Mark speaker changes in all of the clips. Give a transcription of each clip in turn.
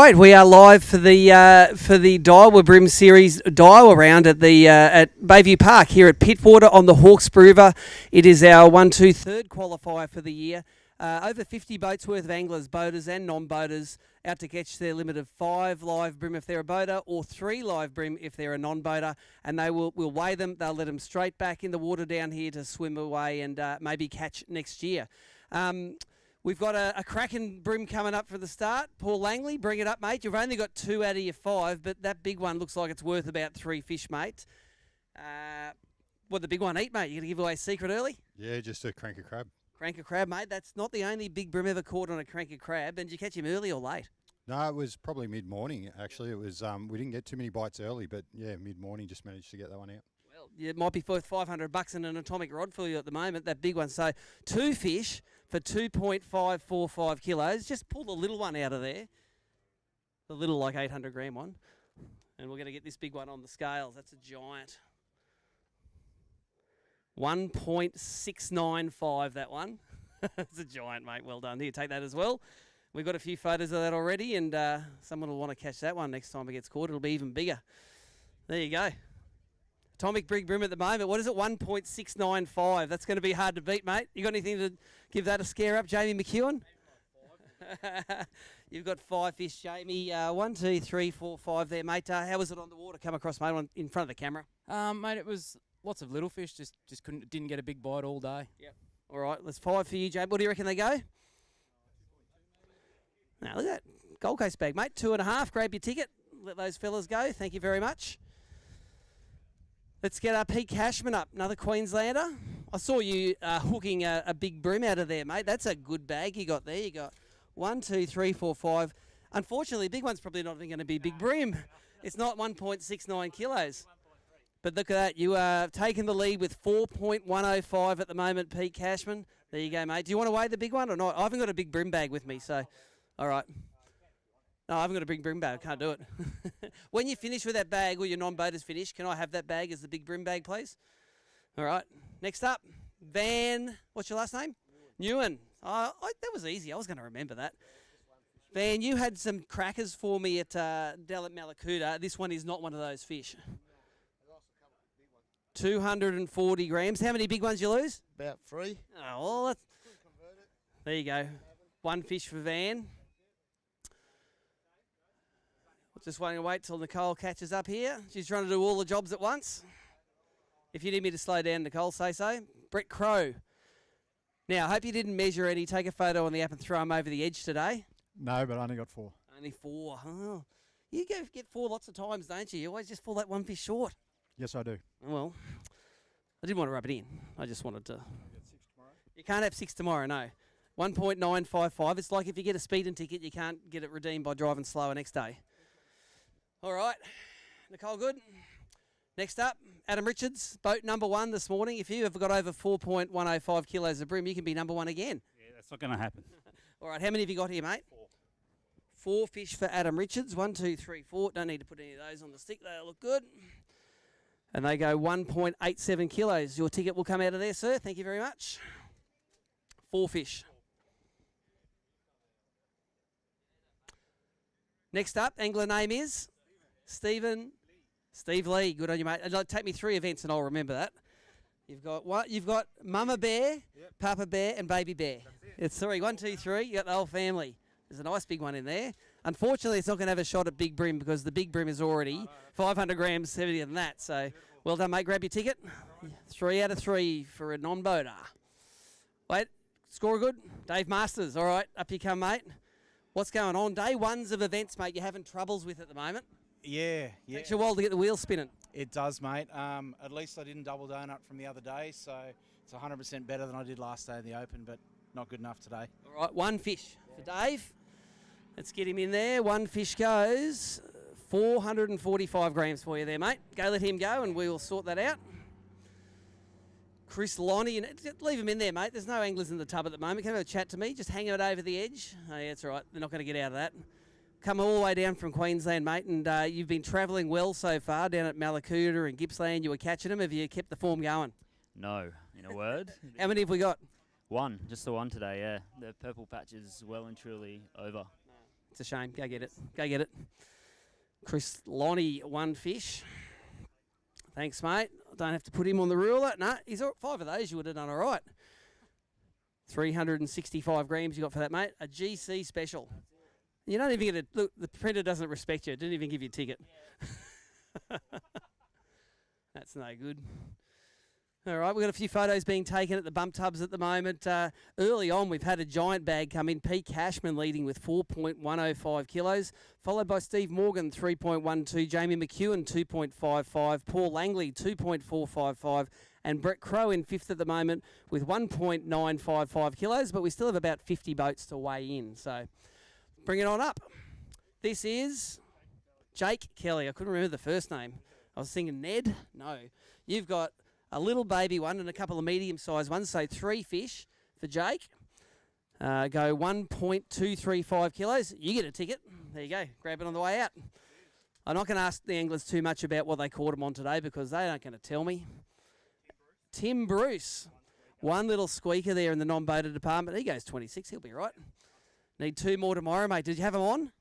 Speaker 1: right, we are live for the Daiwa BREAM Series Daiwa round at the at Bayview Park here at Pittwater on the Hawkesbury River. It is our 1-2-3 qualifier for the year. Over 50 boats worth of anglers, boaters and non-boaters out to catch their limit of 5 live bream if they're a boater or 3 live bream if they're a non-boater, and we'll weigh them. They'll let them straight back in the water down here to swim away and maybe catch next year. We've got a cracking bream coming up for the start. Paul Langley, bring it up, mate. You've only got 2 out of your 5, but that big one looks like it's worth about 3 fish, mate. What did the big one eat, mate? You going to give away a secret early?
Speaker 2: Yeah, just a cranker crab.
Speaker 1: Cranker crab, mate. That's not the only big bream ever caught on a cranker crab. And did you catch him early or late?
Speaker 2: No, it was probably mid-morning, actually. It was we didn't get too many bites early, but yeah, mid-morning just managed to get that one out.
Speaker 1: Well, it might be worth $500 and an atomic rod for you at the moment, that big one. So 2 fish for 2.545 kilos. Just pull the little one out of there. The little, like 800 gram one. And we're going to get this big one on the scales. That's a giant. 1.695, that one. It's a giant, mate. Well done. Here, take that as well. We've got a few photos of that already, and someone will want to catch that one next time it gets caught. It'll be even bigger. There you go. Atomic big bream at the moment. What is it? 1.695. That's going to be hard to beat, mate. You got anything to give that a scare up, Jamie McEwen? You've got 5 fish, Jamie. 1, 2, 3, 4, 5 there, mate. How was it on the water? Come across, mate, in front of the camera.
Speaker 3: Mate, it was lots of little fish. Just didn't get a big bite all day.
Speaker 1: Yep. All right, let's 5 for you, Jamie. What do you reckon they go? Now look at that Gold Coast bag, mate. 2.5. Grab your ticket. Let those fellas go. Thank you very much. Let's get our Pete Cashman up, another Queenslander. I saw you hooking a big bream out of there, mate. That's a good bag you got there. You got 1, 2, 3, 4, 5. Unfortunately, the big one's probably not even going to be big bream. It's not 1.69 kilos. But look at that. You are taking the lead with 4.105 at the moment, Pete Cashman. There you go, mate. Do you want to weigh the big one or not? I haven't got a big bream bag with me, so all right. No, I haven't got a big bream bag. I can't do it. When you finish with that bag, or your non-boaters finish, can I have that bag as the big bream bag, please? All right. Next up, Van. What's your last name? Newen. That was easy. I was going to remember that. Van, you had some crackers for me at Dell at Malakuta. This one is not one of those fish. 240 grams. How many big ones you lose?
Speaker 4: About 3.
Speaker 1: Oh, well, there you go. 1 fish for Van. Just waiting to wait till Nicole catches up here. She's trying to do all the jobs at once. If you need me to slow down, Nicole, say so. Brett Crow. Now, I hope you didn't measure any. Take a photo on the app and throw them over the edge today.
Speaker 5: No, but I only got 4.
Speaker 1: Only 4. Oh. You get 4 lots of times, don't you? You always just fall that 1 fish short.
Speaker 5: Yes, I do.
Speaker 1: Well, I didn't want to rub it in. I just wanted to. You can't have 6 tomorrow, no. 1.955. It's like if you get a speeding ticket, you can't get it redeemed by driving slower next day. All right, Nicole, good. Next up, Adam Richards, boat number 1 this morning. If you have got over 4.105 kilos of bream, you can be number 1 again.
Speaker 6: Yeah, that's not going to happen.
Speaker 1: All right, how many have you got here, mate? 4 fish for Adam Richards. 1, 2, 3, 4. Don't need to put any of those on the stick. They look good. And they go 1.87 kilos. Your ticket will come out of there, sir. Thank you very much. 4 fish. Next up, angler name is Steve Lee. Good on you, mate. Take me 3 events and I'll remember that. You've got what? You've got Mama Bear, yep, Papa Bear, and Baby Bear. It's 3. 1, 2, 3. You got the whole family. There's a nice big one in there. Unfortunately, it's not going to have a shot at big bream because the big bream is already 500 grams heavier than that. So, well done, mate. Grab your ticket. 3 out of 3 for a non-boater. Wait, score good. Dave Masters. All right, up you come, mate. What's going on? Day 1s of events, mate, you're having troubles with at the moment.
Speaker 3: Yeah.
Speaker 1: Takes you a while to get the wheel spinning.
Speaker 3: It does, mate. At least I didn't double donut from the other day, so it's 100% better than I did last day in the Open, but not good enough today.
Speaker 1: All right, 1 fish for Dave. Let's get him in there. 1 fish goes. 445 grams for you there, mate. Go let him go and we'll sort that out. Chris Lonnie, leave him in there, mate. There's no anglers in the tub at the moment. Come have a chat to me. Just hang it over the edge. Oh, yeah, that's all right. They're not going to get out of that. Come all the way down from Queensland, mate, and you've been travelling well so far down at Malakuta and Gippsland. You were catching them. Have you kept the form going?
Speaker 6: No, in a word.
Speaker 1: How many have we got?
Speaker 6: 1, just the 1 today, yeah. The purple patch is well and truly over.
Speaker 1: It's a shame. Go get it. Go get it. Chris Lonnie, 1 fish. Thanks, mate. Don't have to put him on the ruler. No, he's 5 of those. You would have done all right. 365 grams you got for that, mate. A GC special. You don't even get a look. The printer doesn't respect you. It didn't even give you a ticket. That's no good. All right, we've got a few photos being taken at the bump tubs at the moment. Early on, we've had a giant bag come in. Pete Cashman leading with 4.105 kilos, followed by Steve Morgan, 3.12, Jamie McEwen, 2.55, Paul Langley, 2.455, and Brett Crow in 5th at the moment with 1.955 kilos, but we still have about 50 boats to weigh in, so bring it on up. This is Jake Kelly. I couldn't remember the first name. I was thinking Ned. No. You've got a little baby one and a couple of medium-sized ones, so 3 fish for Jake. Go 1.235 kilos. You get a ticket. There you go. Grab it on the way out. I'm not going to ask the anglers too much about what they caught them on today because they aren't going to tell me. Tim Bruce. One little squeaker there in the non-boated department. He goes 26. He'll be right. Need 2 more tomorrow, mate. Did you have them on?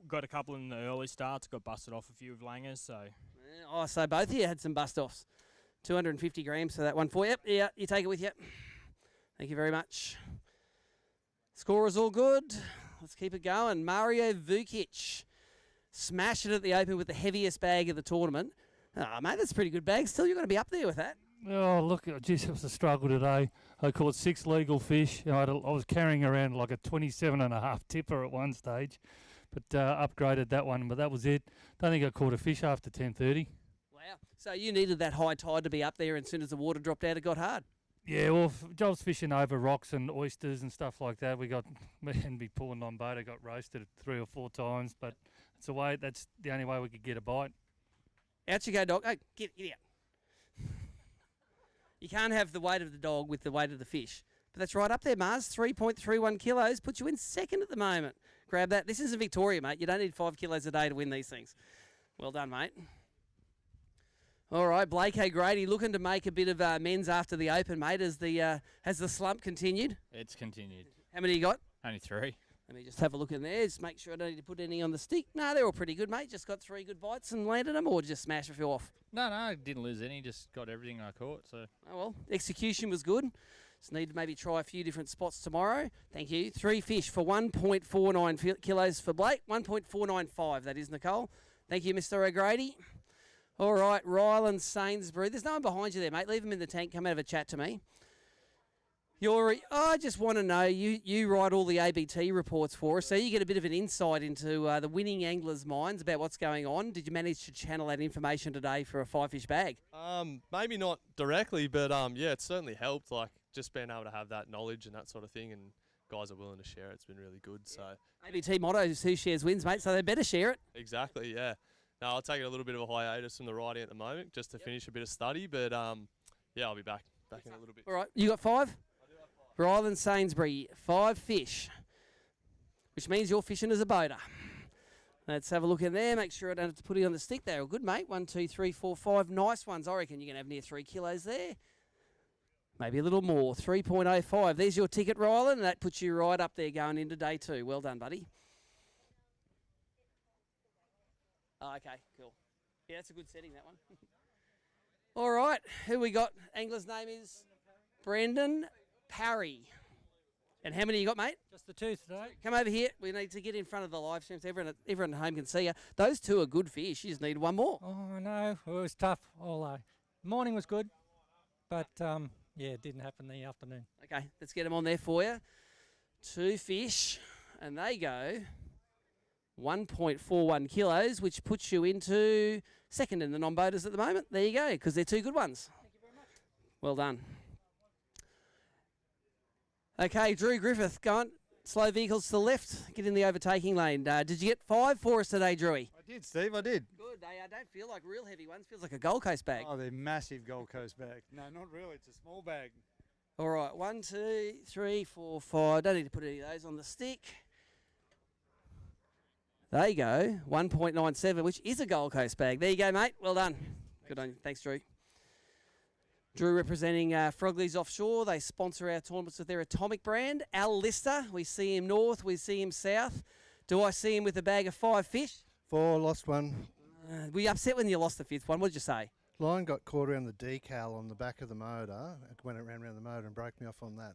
Speaker 4: Got a couple in the early starts. Got busted off a few of langers, so...
Speaker 1: Oh, so both of you had some bust-offs. 250 grams for that one for you. Yep, yeah, you take it with you. Thank you very much. Score is all good. Let's keep it going. Mario Vukic. Smashed it at the Open with the heaviest bag of the tournament. Oh, mate, that's a pretty good bag. Still, you're going to be up there with that.
Speaker 7: Oh, look, geez, it was a struggle today. I caught 6 legal fish. I was carrying around like a 27.5 tipper at one stage, but upgraded that one, but that was it. Don't think I caught a fish after 10:30.
Speaker 1: Wow. So you needed that high tide to be up there, and as soon as the water dropped out, it got hard.
Speaker 7: Yeah, well, I was fishing over rocks and oysters and stuff like that. Me and me poor non-boater got roasted 3 or 4 times, but it's the way. That's the only way we could get a bite.
Speaker 1: Out you go, dog. Oh, get out. You can't have the weight of the dog with the weight of the fish. But that's right up there, Mars. 3.31 kilos. Puts you in 2nd at the moment. Grab that. This isn't Victoria, mate. You don't need 5 kilos a day to win these things. Well done, mate. All right, Blake O'Grady looking to make a bit of amends after the Open, mate. Has the slump continued?
Speaker 6: It's continued.
Speaker 1: How many you got?
Speaker 6: Only 3.
Speaker 1: Let me just have a look in there. Just make sure I don't need to put any on the stick. No, they're all pretty good, mate. Just got 3 good bites and landed them, or just smash a few off?
Speaker 6: No, I didn't lose any. Just got everything I caught. So.
Speaker 1: Oh, well, execution was good. Just need to maybe try a few different spots tomorrow. Thank you. 3 fish for 1.49 kilos for Blake. 1.495, that is, Nicole. Thank you, Mr. O'Grady. All right, Ryland Sainsbury. There's no one behind you there, mate. Leave them in the tank. Come and have a chat to me. I just want to know, you write all the ABT reports for us, so you get a bit of an insight into the winning anglers' minds about what's going on. Did you manage to channel that information today for a 5-fish bag?
Speaker 8: Maybe not directly, but yeah, it's certainly helped. Like just being able to have that knowledge and that sort of thing, and guys are willing to share it. It's been really good. So
Speaker 1: ABT motto is who shares wins, mate. So they better share it.
Speaker 8: Exactly. Yeah. No, I'll take a little bit of a hiatus from the writing at the moment, just to finish a bit of study. But yeah, I'll be back in a little bit.
Speaker 1: All right, you got 5. Ryland Sainsbury, 5 fish, which means you're fishing as a boater. Let's have a look in there. Make sure I don't have to put it on the stick. They're all good, mate. 1, 2, 3, 4, 5 nice ones. I reckon you're going to have near 3 kilos there. Maybe a little more. 3.05. There's your ticket, Ryland, and that puts you right up there going into day 2. Well done, buddy. Oh, okay, cool. Yeah, that's a good setting, that one. All right, who we got? Angler's name is Brendan Parry. And how many you got, mate?
Speaker 9: Just the 2 today.
Speaker 1: Come over here. We need to get in front of the live stream so everyone at home can see you. Those 2 are good fish. You just need 1 more.
Speaker 9: Oh, no. It was tough. Morning was good, but, yeah, it didn't happen in the afternoon.
Speaker 1: Okay, let's get them on there for you. 2 fish, and they go 1.41 kilos, which puts you into 2nd in the non-boaters at the moment. There you go, because they're 2 good ones.
Speaker 9: Thank you very much.
Speaker 1: Well done. Okay, Drew Griffith, go on. Slow vehicles to the left. Get in the overtaking lane. Did you get 5 for us today, Drewy?
Speaker 5: I did, Steve, I did.
Speaker 1: Good. They don't feel like real heavy ones. Feels like a Gold Coast bag.
Speaker 5: Oh, they're massive Gold Coast bag. No, not really. It's a small bag.
Speaker 1: All right, 1, 2, 3, 4, 5. Don't need to put any of those on the stick. There you go, 1.97, which is a Gold Coast bag. There you go, mate. Well done. Good on you. Thanks, Drew. Drew representing Frogley's Offshore. They sponsor our tournaments with their Atomic brand. Al Lister, we see him north, we see him south. Do I see him with a bag of 5 fish?
Speaker 10: 4, lost one.
Speaker 1: Were you upset when you lost the 5th one? What did you say?
Speaker 10: Line got caught around the decal on the back of the motor. It went around the motor and broke me off on that.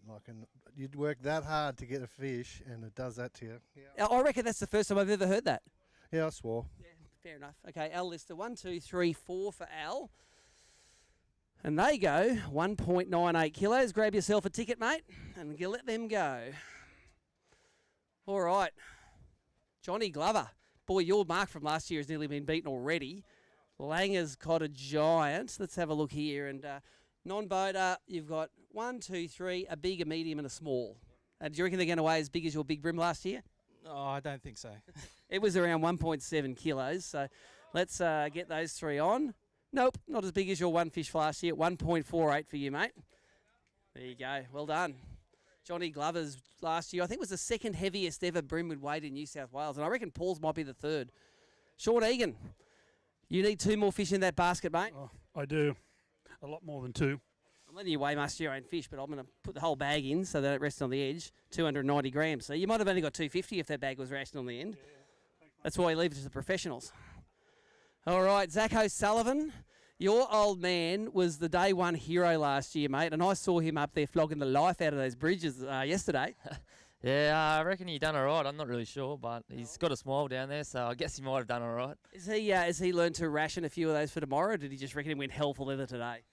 Speaker 10: You'd work that hard to get a fish, and it does that to you. Yeah,
Speaker 1: I reckon that's the first time I've ever heard that.
Speaker 10: I swore.
Speaker 1: Yeah, fair enough. Okay, Al Lister, 1, 2, 3, 4 for Al. And they go 1.98 kilos. Grab yourself a ticket, mate, and you let them go. All right. Johnny Glover. Boy, your mark from last year has nearly been beaten already. Langer's got a giant. Let's have a look here. And non-boater, you've got 1, 2, 3, a big, a medium, and a small. Do you reckon they're going to weigh as big as your big brim last year?
Speaker 3: Oh, I don't think so.
Speaker 1: It was around 1.7 kilos. So let's get those 3 on. Nope, not as big as your one fish for last year. 1.48 for you, mate. There you go. Well done. Johnny Glover's last year, I think, was the 2nd heaviest ever brim with weight in New South Wales. And I reckon Paul's might be the 3rd. Sean Egan, you need 2 more fish in that basket, mate.
Speaker 5: Oh, I do. A lot more than 2.
Speaker 1: I'm letting you weigh most of your own fish, but I'm going to put the whole bag in so they don't rest on the edge. 290 grams. So you might have only got 250 if that bag was resting on the end.
Speaker 5: Yeah.
Speaker 1: That's why you leave it to the professionals. All right, Zach O'Sullivan, your old man was the day one hero last year, mate, and I saw him up there flogging the life out of those bridges yesterday.
Speaker 11: Yeah, I reckon he done all right. I'm not really sure, but he's got a smile down there, so I guess he might have done all right.
Speaker 1: Has he learned to ration a few of those for tomorrow, or did he just reckon he went hell for leather today?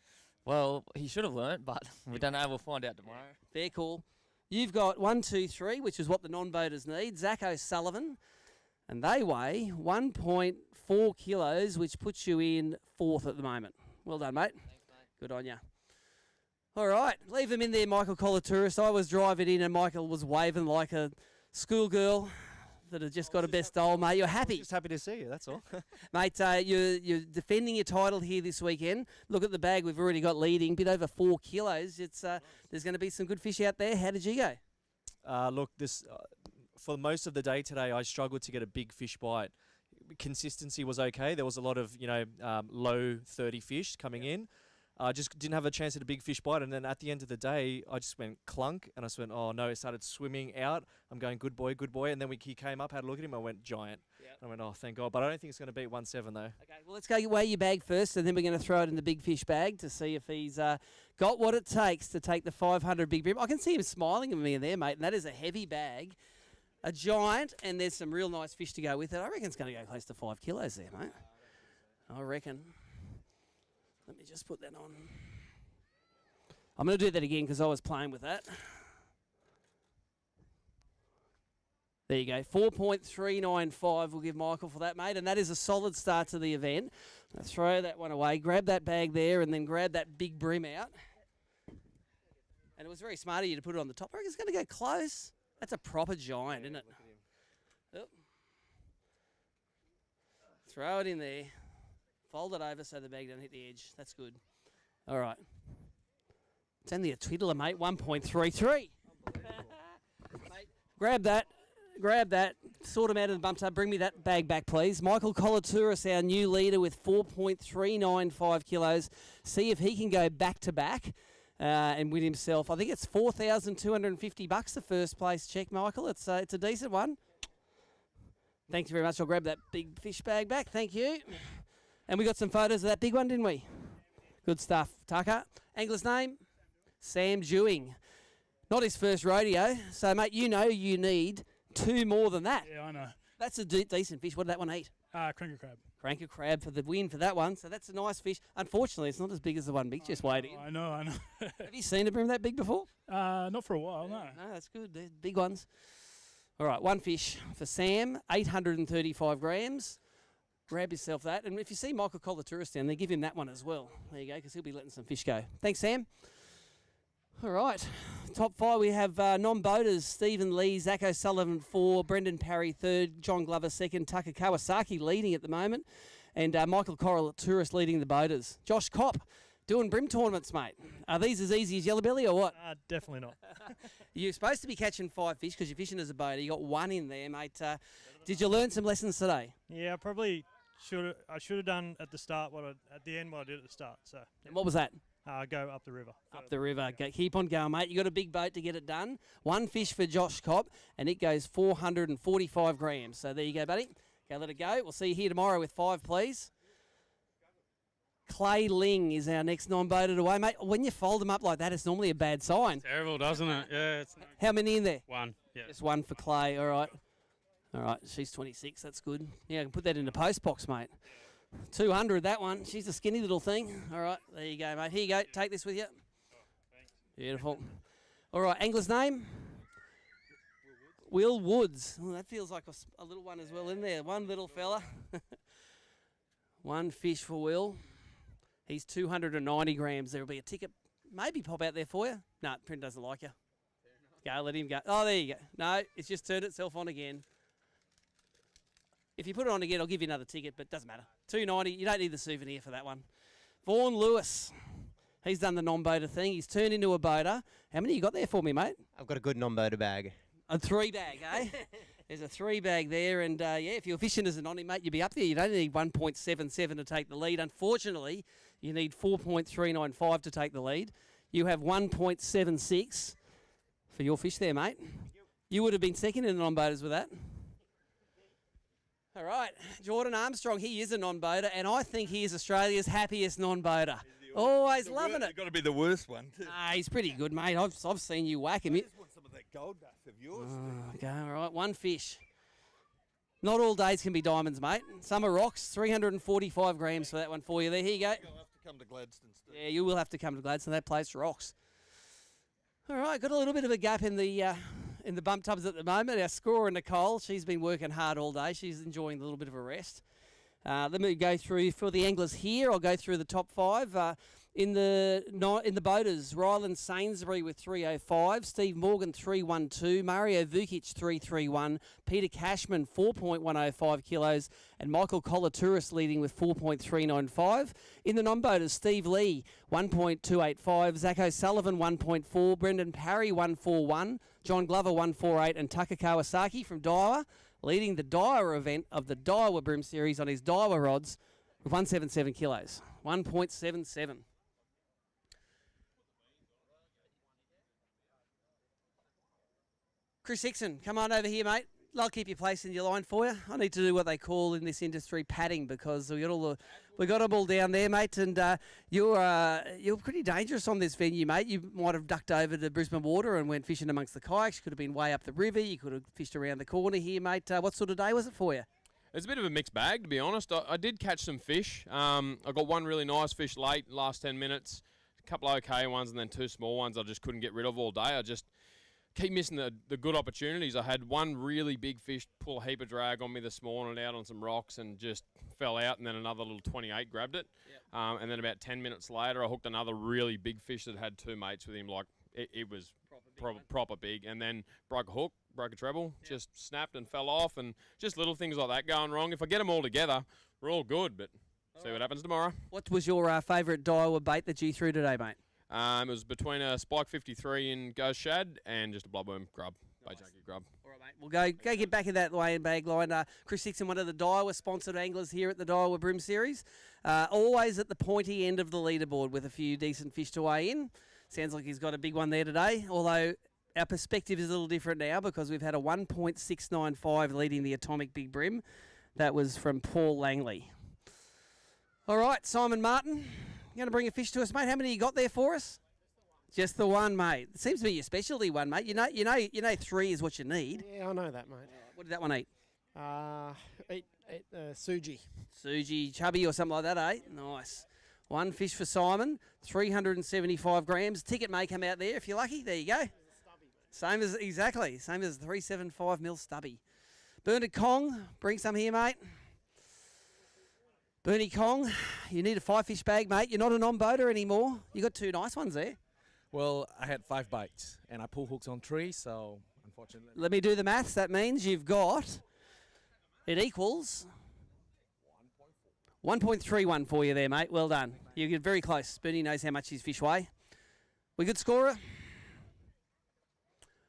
Speaker 11: Well, he should have learnt, but we don't know. We'll find out tomorrow.
Speaker 1: Fair call. You've got 1, 2, 3, which is what the non-boaters need. Zach O'Sullivan, and they weigh 1.4 kilos, which puts you in 4th at the moment. Well done, mate.
Speaker 11: Thanks, mate.
Speaker 1: Good on you. All right, leave them in there, Michael Colatourist. I was driving in and Michael was waving like a schoolgirl that had just got a best doll, mate. You're happy.
Speaker 12: Just happy to see you, that's all.
Speaker 1: Mate, you're defending your title here this weekend. Look at the bag we've already got leading, bit over 4 kilos. There's going to be some good fish out there. How did you go?
Speaker 12: Look, for most of the day today, I struggled to get a big fish bite. Consistency was okay. There was a lot of, low 30 fish coming in. I just didn't have a chance at a big fish bite. And then at the end of the day, I just went clunk. And I just went, oh, no, it started swimming out. I'm going, good boy, good boy. And then he came up, had a look at him. I went, giant. Yep. I went, oh, thank God. But I don't think it's going to beat 1.7, though. Okay,
Speaker 1: well, let's go weigh your bag first. And then we're going to throw it in the big fish bag to see if he's got what it takes to take the 500 big brim. I can see him smiling at me in there, mate. And that is a heavy bag. A giant. And there's some real nice fish to go with it. I reckon it's going to go close to 5 kilos there, mate. I reckon. Let me just put that on. I'm going to do that again because I was playing with that. There you go. 4.395 we'll give Michael for that, mate. And that is a solid start to the event. I'll throw that one away. Grab that bag there and then grab that big brim out. And it was very smart of you to put it on the top. I reckon it's going to go close. That's a proper giant, isn't it? Oh. Throw it in there. Fold it over so the bag doesn't hit the edge. That's good. All right. It's only a twiddler, mate. 1.33. Mate, grab that. Sort him out of the bumps up. Bring me that bag back, please. Michael Colatourist, our new leader with 4.395 kilos. See if he can go back to back and win himself. I think it's $4,250 the first place check, Michael. It's a decent one. Thank you very much. I'll grab that big fish bag back. Thank you. And we got some photos of that big one, didn't we? Good stuff. Tucker. Angler's name? Sam Dewing. Not his first rodeo. So, mate, you need 2 more than that.
Speaker 5: Yeah, I know.
Speaker 1: That's a decent fish. What did that one eat?
Speaker 5: Cranker crab.
Speaker 1: Cranker crab for the win for that one. So that's a nice fish. Unfortunately, it's not as big as the one Big just weighed in.
Speaker 5: I know.
Speaker 1: Have you seen a brim that big before?
Speaker 5: Not for a while, no.
Speaker 1: No, that's good. They're big ones. All right, one fish for Sam, 835 grams. Grab yourself that. And if you see Michael Colatourist down there, give him that one as well. There you go, because he'll be letting some fish go. Thanks, Sam. All right. Top 5, we have non-boaters. Stephen Lee, Zach O'Sullivan 4, Brendan Parry 3rd, John Glover 2nd, Tucker Kawasaki leading at the moment, and Michael Colatourist leading the boaters. Josh Kopp doing brim tournaments, mate. Are these as easy as Yellow Belly or what?
Speaker 4: Definitely not.
Speaker 1: You're supposed to be catching 5 fish because you're fishing as a boater. You got 1 in there, mate. Did you learn some lessons today?
Speaker 4: Yeah, probably I should have done at the start at the end what I did at the start. So
Speaker 1: And what was that?
Speaker 4: go up the river.
Speaker 1: Up the river. Keep on going, mate. You got a big boat to get it done. One fish for Josh Cobb, and it goes 445 grams. So there you go, buddy. Go, let it go. We'll see you here tomorrow with 5, please. Clay Ling is our next non-boated away, mate. When you fold them up like that, it's normally a bad sign.
Speaker 5: Terrible, doesn't it? Yeah. It's
Speaker 1: How many in there?
Speaker 5: 1. Yeah.
Speaker 1: Just 1 for Clay. All right. All right. She's 26. That's good. Yeah, I can put that in the post box, mate. 200, that one. She's a skinny little thing. All right. There you go, mate. Here you go. Take this with you. Beautiful. All right. Angler's name? Will Woods. Oh, that feels like a little one as well in there. One little fella. 1 fish for Will. He's 290 grams. There'll be a ticket. Maybe pop out there for you. No, print doesn't like you. Go, let him go. Oh, there you go. No, it's just turned itself on again. If you put it on again, I'll give you another ticket, but it doesn't matter. 290. You don't need the souvenir for that one. Vaughan Lewis. He's done the non-boater thing. He's turned into a boater. How many you got there for me, mate?
Speaker 13: I've got a good non-boater bag.
Speaker 1: A 3-bag, eh? There's a 3-bag there, and yeah, if you're fishing as a nonny, mate, you'll be up there. You don't need 1.77 to take the lead. Unfortunately, you need 4.395 to take the lead. You have 1.76 for your fish there, mate. You would have been second in the non-boaters with that. All right, Jordan Armstrong, he is a non-boater, and I think he is Australia's happiest non-boater. Always loving it.
Speaker 14: You've got to be the worst one, too.
Speaker 1: He's pretty good, mate. I've seen you whack him.
Speaker 14: I just want some of that gold dust of yours.
Speaker 1: Okay, all right, 1 fish. Not all days can be diamonds, mate. Some are rocks. 345 grams for that one for you there. Here you go.
Speaker 14: You'll have to come to Gladstone, Steve.
Speaker 1: Yeah, you will have to come to Gladstone. That place rocks. All right, got a little bit of a gap in the bump tubs at the moment. Our scorer, Nicole, she's been working hard all day. She's enjoying a little bit of a rest. Let me go through for the anglers here. I'll go through the top 5. In the boaters, Ryland Sainsbury with 305, Steve Morgan 312, Mario Vukic 331, Peter Cashman 4.105 kilos, and Michael Colatouris leading with 4.395. In the non-boaters, Steve Lee 1.285, Zach O'Sullivan 1.4, Brendan Parry 141, John Glover 148, and Tucker Kawasaki from Daiwa leading the Daiwa event of the Daiwa BREAM Series on his Daiwa rods with 177 kilos. 1.77. Chris Hickson, come on over here, mate. I'll keep your place in your line for you. I need to do what they call in this industry padding because we got them all down there, mate. And you're pretty dangerous on this venue, mate. You might have ducked over to Brisbane Water and went fishing amongst the kayaks. You could have been way up the river. You could have fished around the corner here, mate. What sort of day was it for you?
Speaker 15: It's a bit of a mixed bag, to be honest. I did catch some fish. I got one really nice fish late, last 10 minutes. A couple of okay ones and then 2 small ones I just couldn't get rid of all day. I just keep missing the good opportunities. I had one really big fish pull a heap of drag on me this morning out on some rocks and just fell out, and then another little 28 grabbed it. Yep. And then about 10 minutes later, I hooked another really big fish that had 2 mates with him. Like, it was proper big. And then broke a hook, broke a treble, just snapped and fell off, and just little things like that going wrong. If I get them all together, we're all good, but see what happens tomorrow.
Speaker 1: What was your favourite Daiwa bait that you threw today, mate?
Speaker 15: It was between a Spike 53 in Ghost Shad and just a bloodworm grub, nice. Bait grub.
Speaker 1: All right, mate. We'll go get back in that way and bag line. Chris Hickson, one of the Daiwa sponsored anglers here at the Daiwa BREAM Series. Always at the pointy end of the leaderboard with a few decent fish to weigh in. Sounds like he's got a big one there today, although our perspective is a little different now because we've had a 1.695 leading the Atomic Big Bream. That was from Paul Langley. All right, Simon Martin. You going to bring a fish to us, mate? How many you got there for us? Just the one, mate. It seems to be your specialty one, mate. You know 3 is what you need.
Speaker 16: Yeah, I know that, mate.
Speaker 1: What did that one eat?
Speaker 16: Eat suji.
Speaker 1: Suji, chubby or something like that, eh? Nice. 1 fish for Simon, 375 grams. Ticket may come out there if you're lucky. There you go. Same as the 375 mil stubby. Bernard Kong, bring some here, mate. Bernie Kong, you need a 5-fish bag, mate. You're not a non-boater anymore. You got 2 nice ones there.
Speaker 17: Well, I had 5 bites, and I pull hooks on 3, so unfortunately.
Speaker 1: Let me do the maths. That means you've got, it equals 1.31 for you there, mate. Well done. You get very close. Bernie knows how much his fish weigh. We good scorer?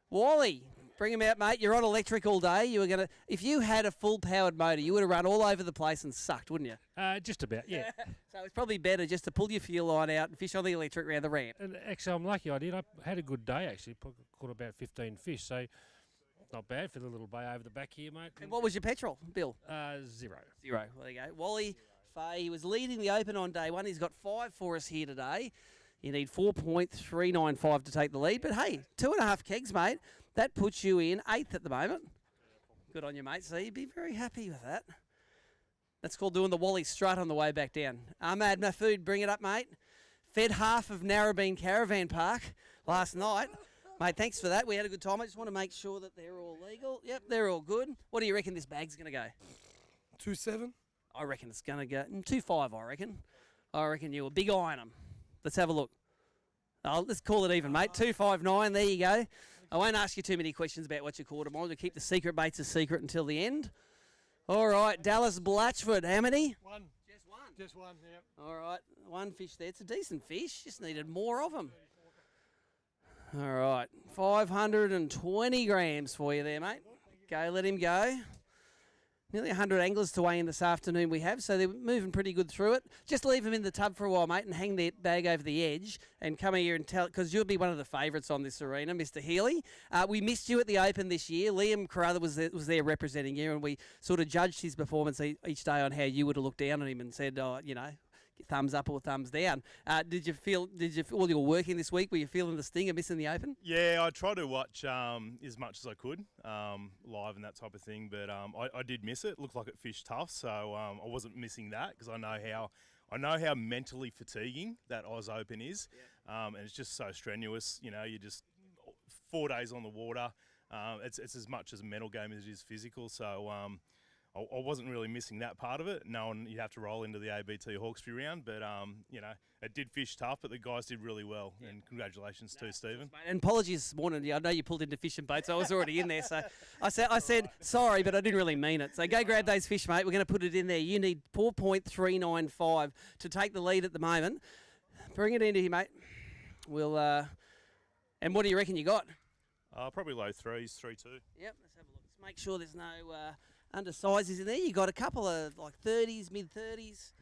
Speaker 1: Wally, Bring him out, mate. You're on electric all day. You were gonna, if you had a full-powered motor, you would have run all over the place and sucked, wouldn't you?
Speaker 13: Just about, yeah.
Speaker 1: So it's probably better just to pull your fuel line out and fish on the electric around the ramp.
Speaker 13: And actually, I'm lucky I did. I had a good day, actually. Caught about 15 fish, so not bad for the little bay over the back here, mate.
Speaker 1: And what was your petrol, Bill?
Speaker 13: 0.
Speaker 1: Well, there you go. Wally Fay, he was leading the Open on day one. He's got 5 for us here today. You need 4.395 to take the lead. But, hey, 2.5 kegs, mate. That puts you in 8th at the moment. Good on you, mate. So you'd be very happy with that. That's called doing the Wally strut on the way back down. Ahmad Mahfood, bring it up, mate. Fed half of Narrabeen Caravan Park last night. Mate, thanks for that. We had a good time. I just want to make sure that they're all legal. Yep, they're all good. What do you reckon this bag's going to go?
Speaker 18: 2.7.
Speaker 1: I reckon it's going to go 2.5, I reckon. I reckon you will big iron them. Let's have a look. Oh, let's call it even, mate. 2.59, there you go. I won't ask you too many questions about what you caught them on. We'll keep the secret baits a secret until the end. All right, Dallas Blatchford, how many?
Speaker 18: One. Just one, yep.
Speaker 1: All right, 1 fish there. It's a decent fish. Just needed more of them. All right, 520 grams for you there, mate. Go, let him go. Nearly 100 anglers to weigh in this afternoon we have, so they're moving pretty good through it. Just leave them in the tub for a while, mate, and hang their bag over the edge and come here and tell, because you'll be one of the favourites on this arena, Mr. Healy. We missed you at the Open this year. Liam Carruthers was there representing you, and we sort of judged his performance each day on how you would have looked down on him and said, thumbs up or thumbs down. Did you feel, while you were working this week, were you feeling the sting of missing the Open?
Speaker 19: Yeah, I tried to watch as much as I could, live and that type of thing, but I did miss it. It looked like it fished tough, so I wasn't missing that because I know how mentally fatiguing that Oz Open is, and it's just so strenuous. You know, you're just 4 days on the water. It's as much as a mental game as it is physical, so I wasn't really missing that part of it, knowing you have to roll into the ABT Hawkesbury round. But, it did fish tough, but the guys did really well. Yeah. And congratulations to Stephen.
Speaker 1: And apologies this morning. I know you pulled into fishing boats. I was already in there. So I said sorry, but I didn't really mean it. So go grab those fish, mate. We're going to put it in there. You need 4.395 to take the lead at the moment. Bring it into here, mate. We'll. And what do you reckon you got?
Speaker 19: Probably low 3s, 3.2.
Speaker 1: Yep, let's have a look. Let's make sure there's no undersizes in there. You got a couple of like 30s, mid 30s.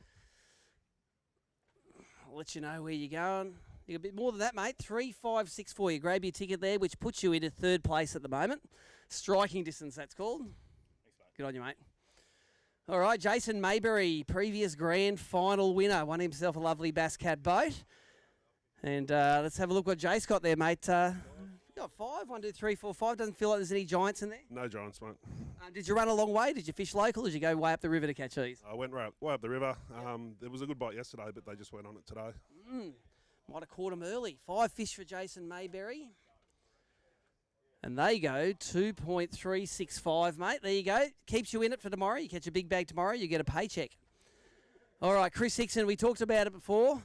Speaker 1: I'll let you know where you're going. You got a bit more than that, mate. 3.56 for you. Grab your ticket there, which puts you into 3rd place at the moment. Striking distance, that's called. Thanks, mate. Good on you, mate. All right, Jason Mayberry, previous grand final winner, won himself a lovely Bass Cat boat. And let's have a look what Jace got there, mate. You got 5, 1, 2, 3, 4, 5. Doesn't feel like there's any giants in there.
Speaker 20: No giants, mate.
Speaker 1: Did you run a long way? Did you fish local? Or did you go way up the river to catch these?
Speaker 20: I went way up the river. There was a good bite yesterday, but they just went on it today.
Speaker 1: Might have caught them early. 5 fish for Jason Mayberry. And they go 2.365, mate. There you go. Keeps you in it for tomorrow. You catch a big bag tomorrow, you get a paycheck. All right, Chris Hickson, we talked about it before.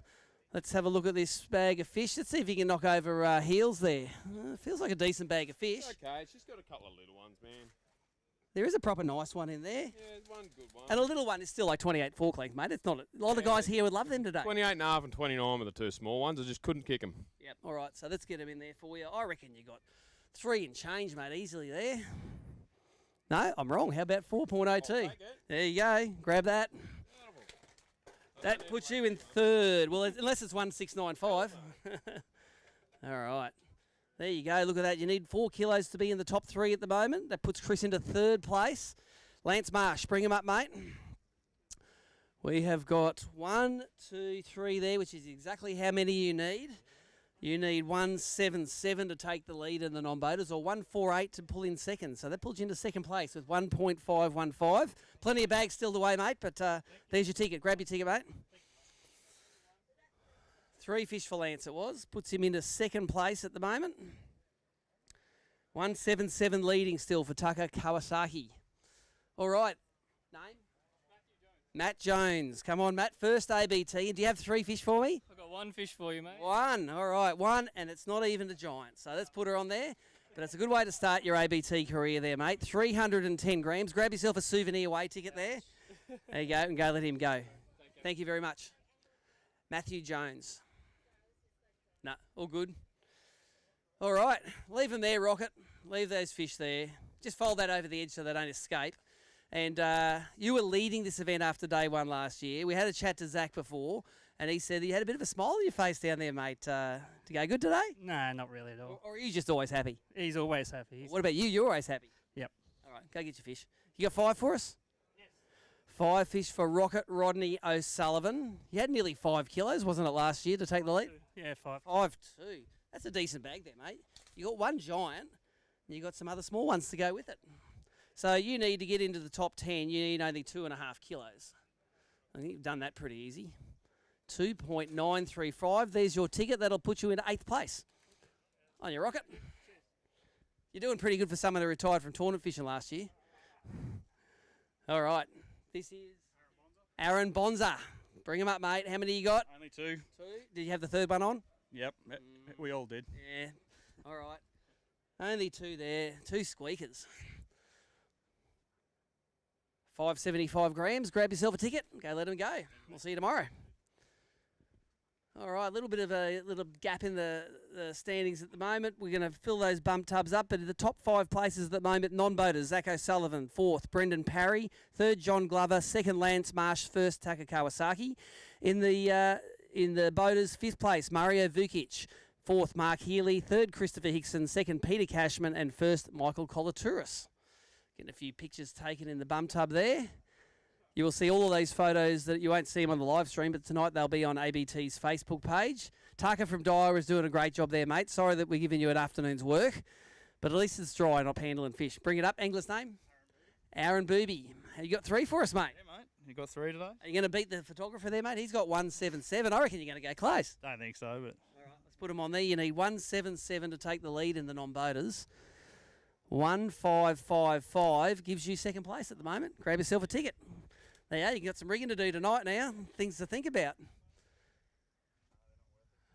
Speaker 1: Let's have a look at this bag of fish. Let's see if you can knock over heels there. Feels like a decent bag of fish.
Speaker 15: Okay, it's just got a couple of little ones, man.
Speaker 1: There is a proper nice one in there.
Speaker 15: Yeah, there's one good one.
Speaker 1: And a little one is still like 28 fork length, mate. It's not. A lot of the guys here would love them today.
Speaker 15: 28.5 and 29 were the 2 small ones. I just couldn't kick them.
Speaker 1: Yep. All right, so let's get them in there for you. I reckon you got 3 and change, mate, easily there. No, I'm wrong. How about 4.02? There you go. Grab that. That puts you in 3rd. Well, unless it's 1.695. All right. There you go. Look at that. You need 4 kilos to be in the top 3 at the moment. That puts Chris into 3rd place. Lance Marsh, bring him up, mate. We have got 1, 2, 3 there, which is exactly how many you need. You need 1.77 to take the lead in the non-boaters, or 1.48 to pull in 2nd. So that pulls you into 2nd place with 1.515. Plenty of bags still to weigh, mate, but there's your ticket. Grab your ticket, mate. 3 fish for Lance it was. Puts him into 2nd place at the moment. 1.77 leading still for Tucker Kawasaki. All right. Name? Matt Jones. Come on, Matt. First ABT. Do you have 3 fish for me?
Speaker 21: I've got 1 fish for you, mate.
Speaker 1: 1. All right, 1. And it's not even a giant. So let's put her on there. But it's a good way to start your ABT career there, mate. 310 grams. Grab yourself a souvenir weigh ticket there. There you go. And go let him go. Thank you very much. Matthew Jones. No, all good. All right, leave them there, Rocket. Leave those fish there. Just fold that over the edge so they don't escape. And you were leading this event after day one last year. We had a chat to Zach before, and he said you had a bit of a smile on your face down there, mate. To go good today?
Speaker 21: No, not really at all.
Speaker 1: Or are you just always happy?
Speaker 21: He's always happy.
Speaker 1: What about you? You're always happy?
Speaker 21: Yep.
Speaker 1: All right, go get your fish. You got 5 for us? Yes. 5 fish for Rocket Rodney O'Sullivan. You had nearly 5 kilos, wasn't it, last year to take the lead?
Speaker 21: Yeah, 5.
Speaker 1: 5-2. That's a decent bag there, mate. You got one giant, and you got some other small ones to go with it. So you need to get into the top 10. You need only 2.5 kilos. I think you've done that pretty easy. 2.935. There's your ticket. That'll put you into 8th place on your Rocket. You're doing pretty good for someone who retired from tournament fishing last year. All right. This is Aaron Bonza. Bring him up, mate. How many you got?
Speaker 22: Only 2.
Speaker 1: 2. Did you have the third one on?
Speaker 22: Yep, we all did.
Speaker 1: Yeah. All right. Only 2 there. 2 squeakers. 575 grams. Grab yourself a ticket. Go let them go. We'll see you tomorrow. All right, a little bit of a little gap in the standings at the moment. We're going to fill those bump tubs up, but in the top 5 places at the moment, non-boaters, Zach O'Sullivan, 4th, Brendan Parry, 3rd, John Glover, 2nd, Lance Marsh, 1st, Taka Kawasaki. In the boaters, 5th place, Mario Vukic, 4th, Mark Healy, 3rd, Christopher Hickson, 2nd, Peter Cashman, and 1st, Michael Colatouris. Getting a few pictures taken in the bump tub there. You will see all of those photos that you won't see them on the live stream, but tonight they'll be on ABT's Facebook page. Taka from Daiwa is doing a great job there, mate. Sorry that we're giving you an afternoon's work, but at least it's dry, not handling fish. Bring it up. Angler's name? Aaron Booby. You got 3 for us, mate?
Speaker 22: Yeah, mate. You got 3 today?
Speaker 1: Are you going to beat the photographer there, mate? He's got 177. I reckon you're going to go close.
Speaker 22: Don't think so, but...
Speaker 1: All right, let's put him on there. You need 177 to take the lead in the non-boaters. 1555 gives you 2nd place at the moment. Grab yourself a ticket. There you go. You've got some rigging to do tonight now. Things to think about.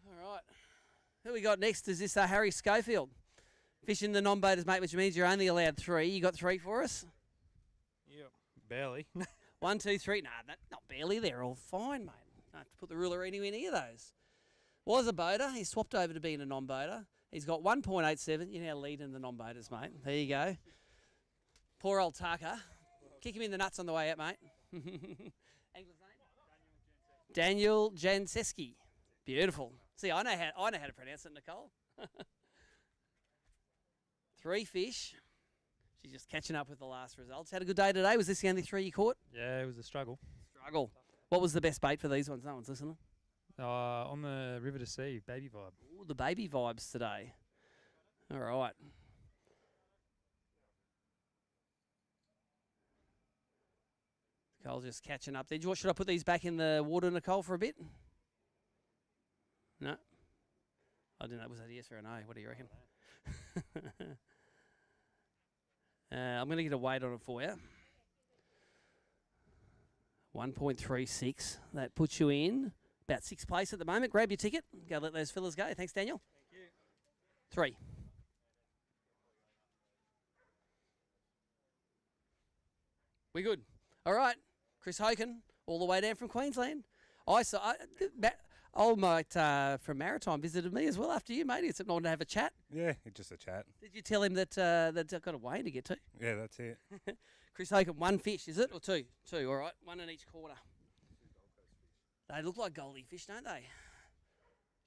Speaker 1: All right. Who we got next is this Harry Schofield. Fishing the non-boaters, mate, which means you're only allowed 3. You got 3 for us?
Speaker 22: Yeah, barely.
Speaker 1: 1, 2, 3. Nah, not barely. They're all fine, mate. I have to put the ruler anywhere near those. Was a boater. He swapped over to being a non-boater. He's got 1.87. You're now leading the non-boaters, mate. There you go. Poor old Taka. Kick him in the nuts on the way out, mate. Angler's name? Daniel Janseski. Beautiful. See, I know how to pronounce it, Nicole. 3 fish. She's just catching up with the last results. Had a good day today. Was this the only 3 you caught?
Speaker 23: Yeah, it was a struggle.
Speaker 1: What was the best bait for these ones? No one's listening.
Speaker 23: On the River to Sea, baby vibe.
Speaker 1: Ooh, the baby vibes today. All right. Nicole's just catching up there. Should I put these back in the water, Nicole, for a bit? No? I didn't know. Was that a yes or a no? What do you reckon? I'm going to get a weight on it for you. 1.36. That puts you in about 6th place at the moment. Grab your ticket. Go let those fellas go. Thanks, Daniel.
Speaker 22: Thank you.
Speaker 1: 3. We good? All right. Chris Hoken, all the way down from Queensland. Old mate from Maritime visited me as well after you, mate. It's on to have a chat.
Speaker 5: Yeah, just a chat.
Speaker 1: Did you tell him that I've got a way to get to?
Speaker 5: Yeah, that's it.
Speaker 1: Chris Hoken, 1 fish, is it? Or 2? 2, all right. 1 in each corner. They look like goldie fish, don't they?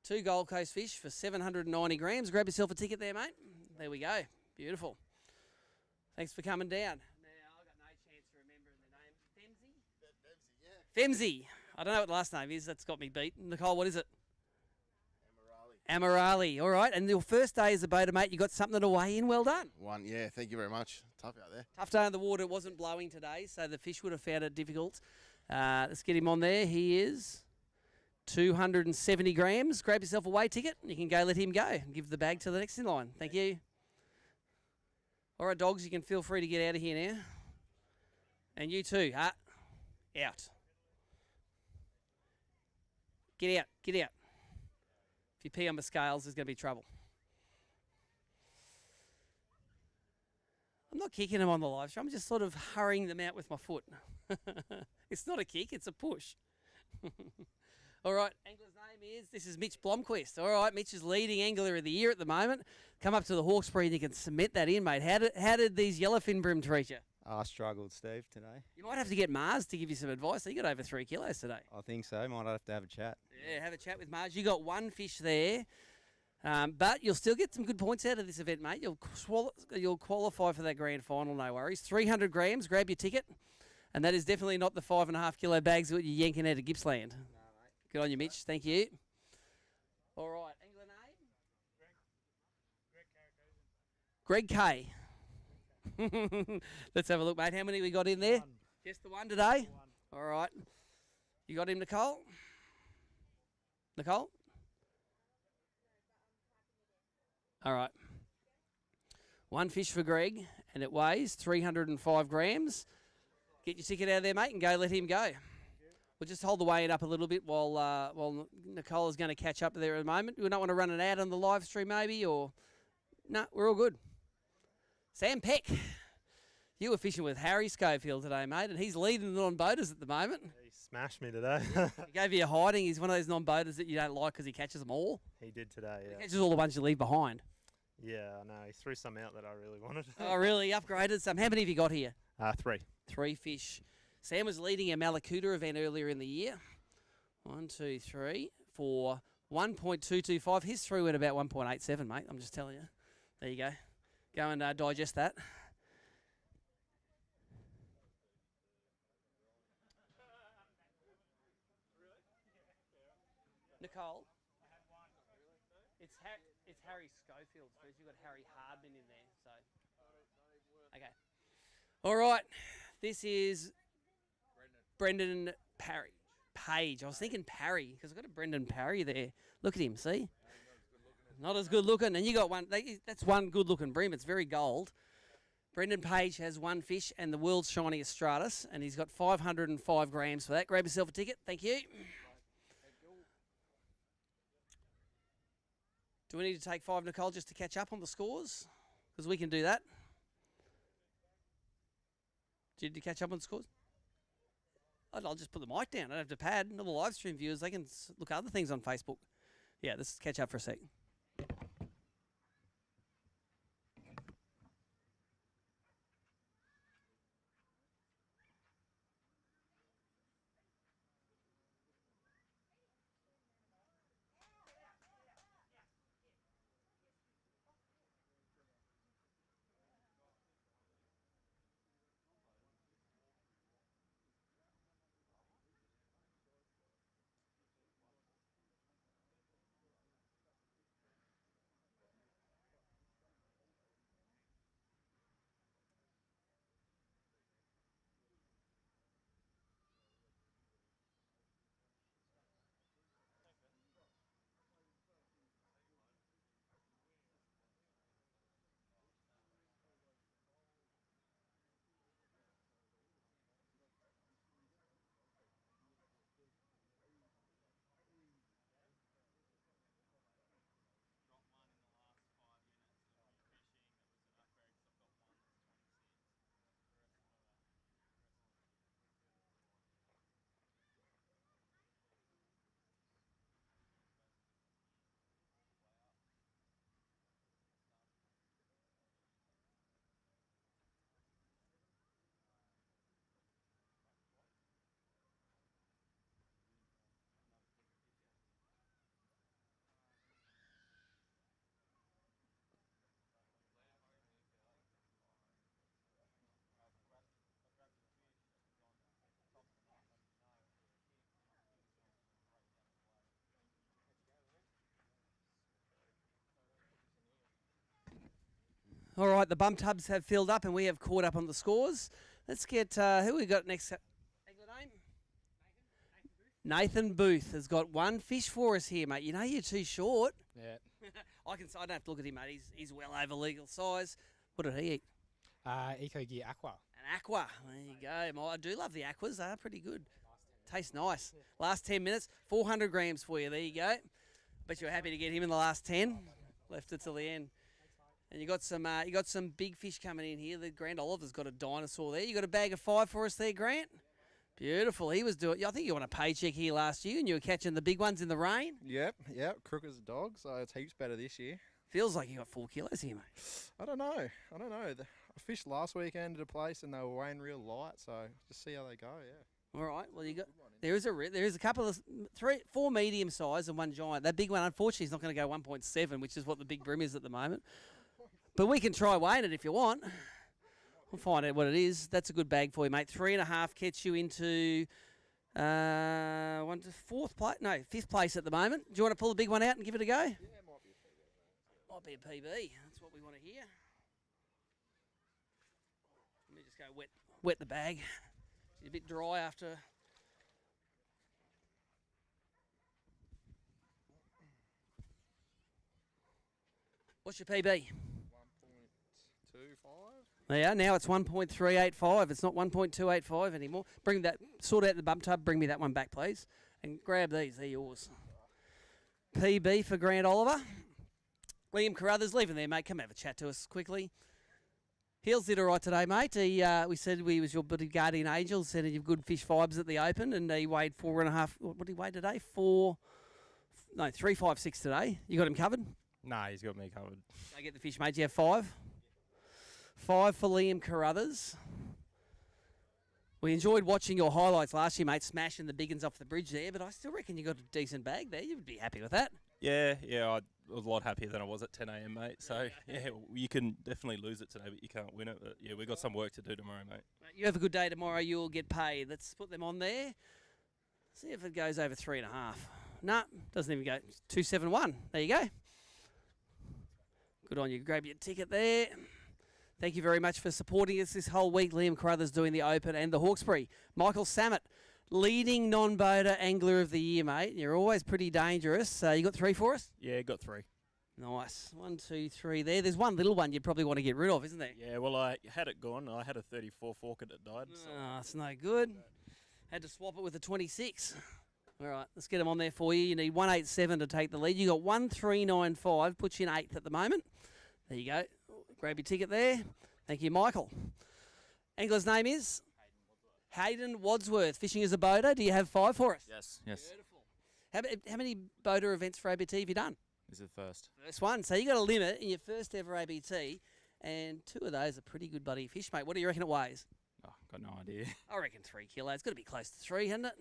Speaker 1: 2 Gold Coast fish for 790 grams. Grab yourself a ticket there, mate. There we go. Beautiful. Thanks for coming down. Femzi. I don't know what the last name is. That's got me beat. Nicole, what is it? Amirali. All right. And your first day as a boater, mate, you got something to weigh in. Well done.
Speaker 24: 1, yeah. Thank you very much. Tough out there.
Speaker 1: Tough day in the water. It wasn't blowing today, so the fish would have found it difficult. Let's get him on there. He is 270 grams. Grab yourself a weigh ticket. You can go let him go and give the bag to the next in line. Thank you. All right, dogs, you can feel free to get out of here now. And you too. Out. Get out. Get out. If you pee on the scales, there's going to be trouble. I'm not kicking them on the live show. I'm just sort of hurrying them out with my foot. It's not a kick, it's a push. All right, angler's name this is Mitch Blomquist. All right, Mitch is leading angler of the year at the moment. Come up to the Hawkesbury and you can cement that in, mate. How did these yellowfin bream treat you?
Speaker 2: I struggled, Steve, today.
Speaker 1: You might have to get Mars to give you some advice. You got over 3 kilos today.
Speaker 2: I think so. Might have to have a chat.
Speaker 1: Yeah, have a chat with Mars. You got one fish there, but you'll still get some good points out of this event, mate. You'll qualify for that grand final, no worries. 300 grams, grab your ticket. And that is definitely not the 5.5 kilo bags that you're yanking out of Gippsland. No, mate. Good on you, Mitch. Thank you. All right, angler name? Greg K. Let's have a look, mate. How many we got in there? Just the one today? All right. You got him, Nicole? Nicole? All right. One fish for Greg, and it weighs 305 grams. Get your ticket out of there, mate, and go let him go. We'll just hold the weighing up a little bit while Nicole is going to catch up there at the moment. We don't want to run it out on the live stream, maybe, or... No, we're all good. Sam Peck, you were fishing with Harry Schofield today, mate, and he's leading the non-boaters at the moment.
Speaker 6: He smashed me today.
Speaker 1: He gave you a hiding. He's one of those non-boaters that you don't like because he catches them all.
Speaker 6: He did today, yeah.
Speaker 1: He catches all the ones you leave behind.
Speaker 6: Yeah, I know. He threw some out that I really wanted.
Speaker 1: Oh, really? Upgraded some. How many have you got here?
Speaker 6: 3.
Speaker 1: 3 fish. Sam was leading a Malakuta event earlier in the year. 1, 2, 3, 4, 1.225. His through went about 1.87, mate. I'm just telling you. There you go. Go and digest that. Nicole. It's Harry Schofield's first. You've got Harry Hardman in there. So. Okay. All right. This is Brendan Parry. Page. I was thinking Parry because I've got a Brendan Parry there. Look at him. See? Not as good looking. And you got one. That's one good looking bream. It's very gold. Brendan Page has one fish and the world's shiniest Stratus, and he's got 505 grams for that. Grab yourself a ticket. Thank you. Do we need to take 5, Nicole, just to catch up on the scores? Because we can do that. Did you catch up on the scores? I'll just put the mic down. I don't have to pad. All the live stream viewers, they can look at other things on Facebook. Yeah, let's catch up for a sec. All right, the bum tubs have filled up and we have caught up on the scores. Let's get, who we got next? Angler name? Nathan Booth has got one fish for us here, mate. You know you're too short.
Speaker 7: Yeah.
Speaker 1: I don't have to look at him, mate. He's well over legal size. What did he eat?
Speaker 7: Eco Gear Aqua.
Speaker 1: An aqua. There you go. I do love the aquas. They're pretty good. Tastes nice. Last 10 minutes, 400 grams for you. There you go. Bet you're happy to get him in the last 10. Left it till the end. And you got some big fish coming in here. The Grant Oliver's got a dinosaur there. You got a bag of 5 for us there, Grant? Beautiful. He was doing. I think you won a paycheck here last year, and you were catching the big ones in the rain.
Speaker 2: Yep. Crook as a dog, so it's heaps better this year.
Speaker 1: Feels like you got 4 kilos here, mate.
Speaker 2: I don't know. I fished last weekend at a place and they were weighing real light, so just see how they go. Yeah.
Speaker 1: All right. Well, you got there is a couple of 4 medium size and 1 giant. That big one, unfortunately, is not going to go 1.7, which is what the big brim is at the moment. But we can try weighing it if you want. We'll find out what it is. That's a good bag for you, mate. 3.5 gets you into 5th place at the moment. Do you want to pull the big one out and give it a go? Yeah, might be a PB. That's what we want to hear. Let me just go wet the bag. It's a bit dry after. What's your PB?
Speaker 2: 1.25.
Speaker 1: Yeah, now it's 1.385. It's not 1.285 anymore. Sort out the bump tub. Bring me that one back, please. And grab these. They're yours. PB for Grant Oliver. Liam Carruthers, leave him there, mate. Come have a chat to us quickly. Heels did all right today, mate. We said we was your buddy guardian angel. Said he had good fish vibes at the Open, and he weighed 4.5. What did he weigh today? 3.56 today. You got him covered?
Speaker 22: Nah, he's got me covered.
Speaker 1: I get the fish, mate. You have 5. 5 for Liam Carruthers. We enjoyed watching your highlights last year, mate, smashing the big uns off the bridge there, but I still reckon you got a decent bag there. You'd be happy with that.
Speaker 22: Yeah, I was a lot happier than I was at 10 a.m, mate. So, yeah, you can definitely lose it today, but you can't win it. But, yeah, we've got some work to do tomorrow, mate.
Speaker 1: You have a good day tomorrow. You'll get paid. Let's put them on there. See if it goes over 3.5. Nah, doesn't even go. 271. There you go. Good on you. Grab your ticket there. Thank you very much for supporting us this whole week. Liam Carruthers doing the Open and the Hawkesbury. Michael Samet, leading non-boater angler of the year, mate. You're always pretty dangerous. You got 3 for us?
Speaker 22: Yeah, got 3.
Speaker 1: Nice. 1, 2, 3 there. There's one little one you'd probably want to get rid of, isn't there?
Speaker 22: Yeah, well, I had it gone. I had a 34 fork that died. So.
Speaker 1: Oh, it's no good. Had to swap it with a 26. All right, let's get them on there for you. You need 187 to take the lead. You got 1395, puts you in 8th at the moment. There you go. Grab your ticket there. Thank you, Michael. Angler's name is? Hayden Wadsworth. Fishing as a boater. Do you have 5 for us?
Speaker 22: Yes.
Speaker 1: Beautiful. How many boater events for ABT have you done?
Speaker 22: This is the first.
Speaker 1: First one. So you got a limit in your first ever ABT, and 2 of those are pretty good bloody fish, mate. What do you reckon it weighs?
Speaker 22: Oh, got no idea.
Speaker 1: I reckon 3 kilos. It's got to be close to 3, hasn't it?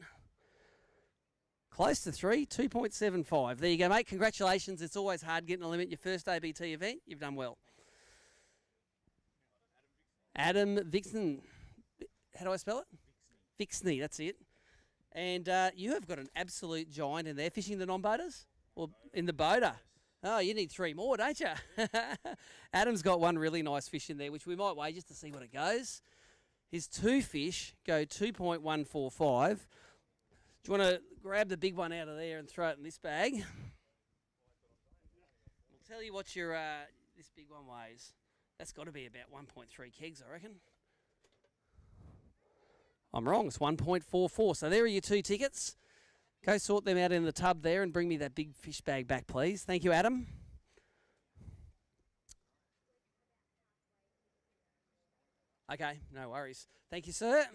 Speaker 1: Close to 3, 2.75. There you go, mate. Congratulations. It's always hard getting a limit. Your first ABT event, you've done well. Adam Vixen. How do I spell it? Vixney, that's it. And you have got an absolute giant in there. Fishing the non-boaters? Or in the boater? Oh, you need 3 more, don't you? Adam's got one really nice fish in there, which we might weigh just to see what it goes. His 2 fish go 2.145. Do you want to grab the big one out of there and throw it in this bag? We'll tell you what your this big one weighs. That's got to be about 1.3 kegs, I reckon. I'm wrong. It's 1.44. So there are your 2 tickets. Go sort them out in the tub there and bring me that big fish bag back, please. Thank you, Adam. Okay, no worries. Thank you, sir.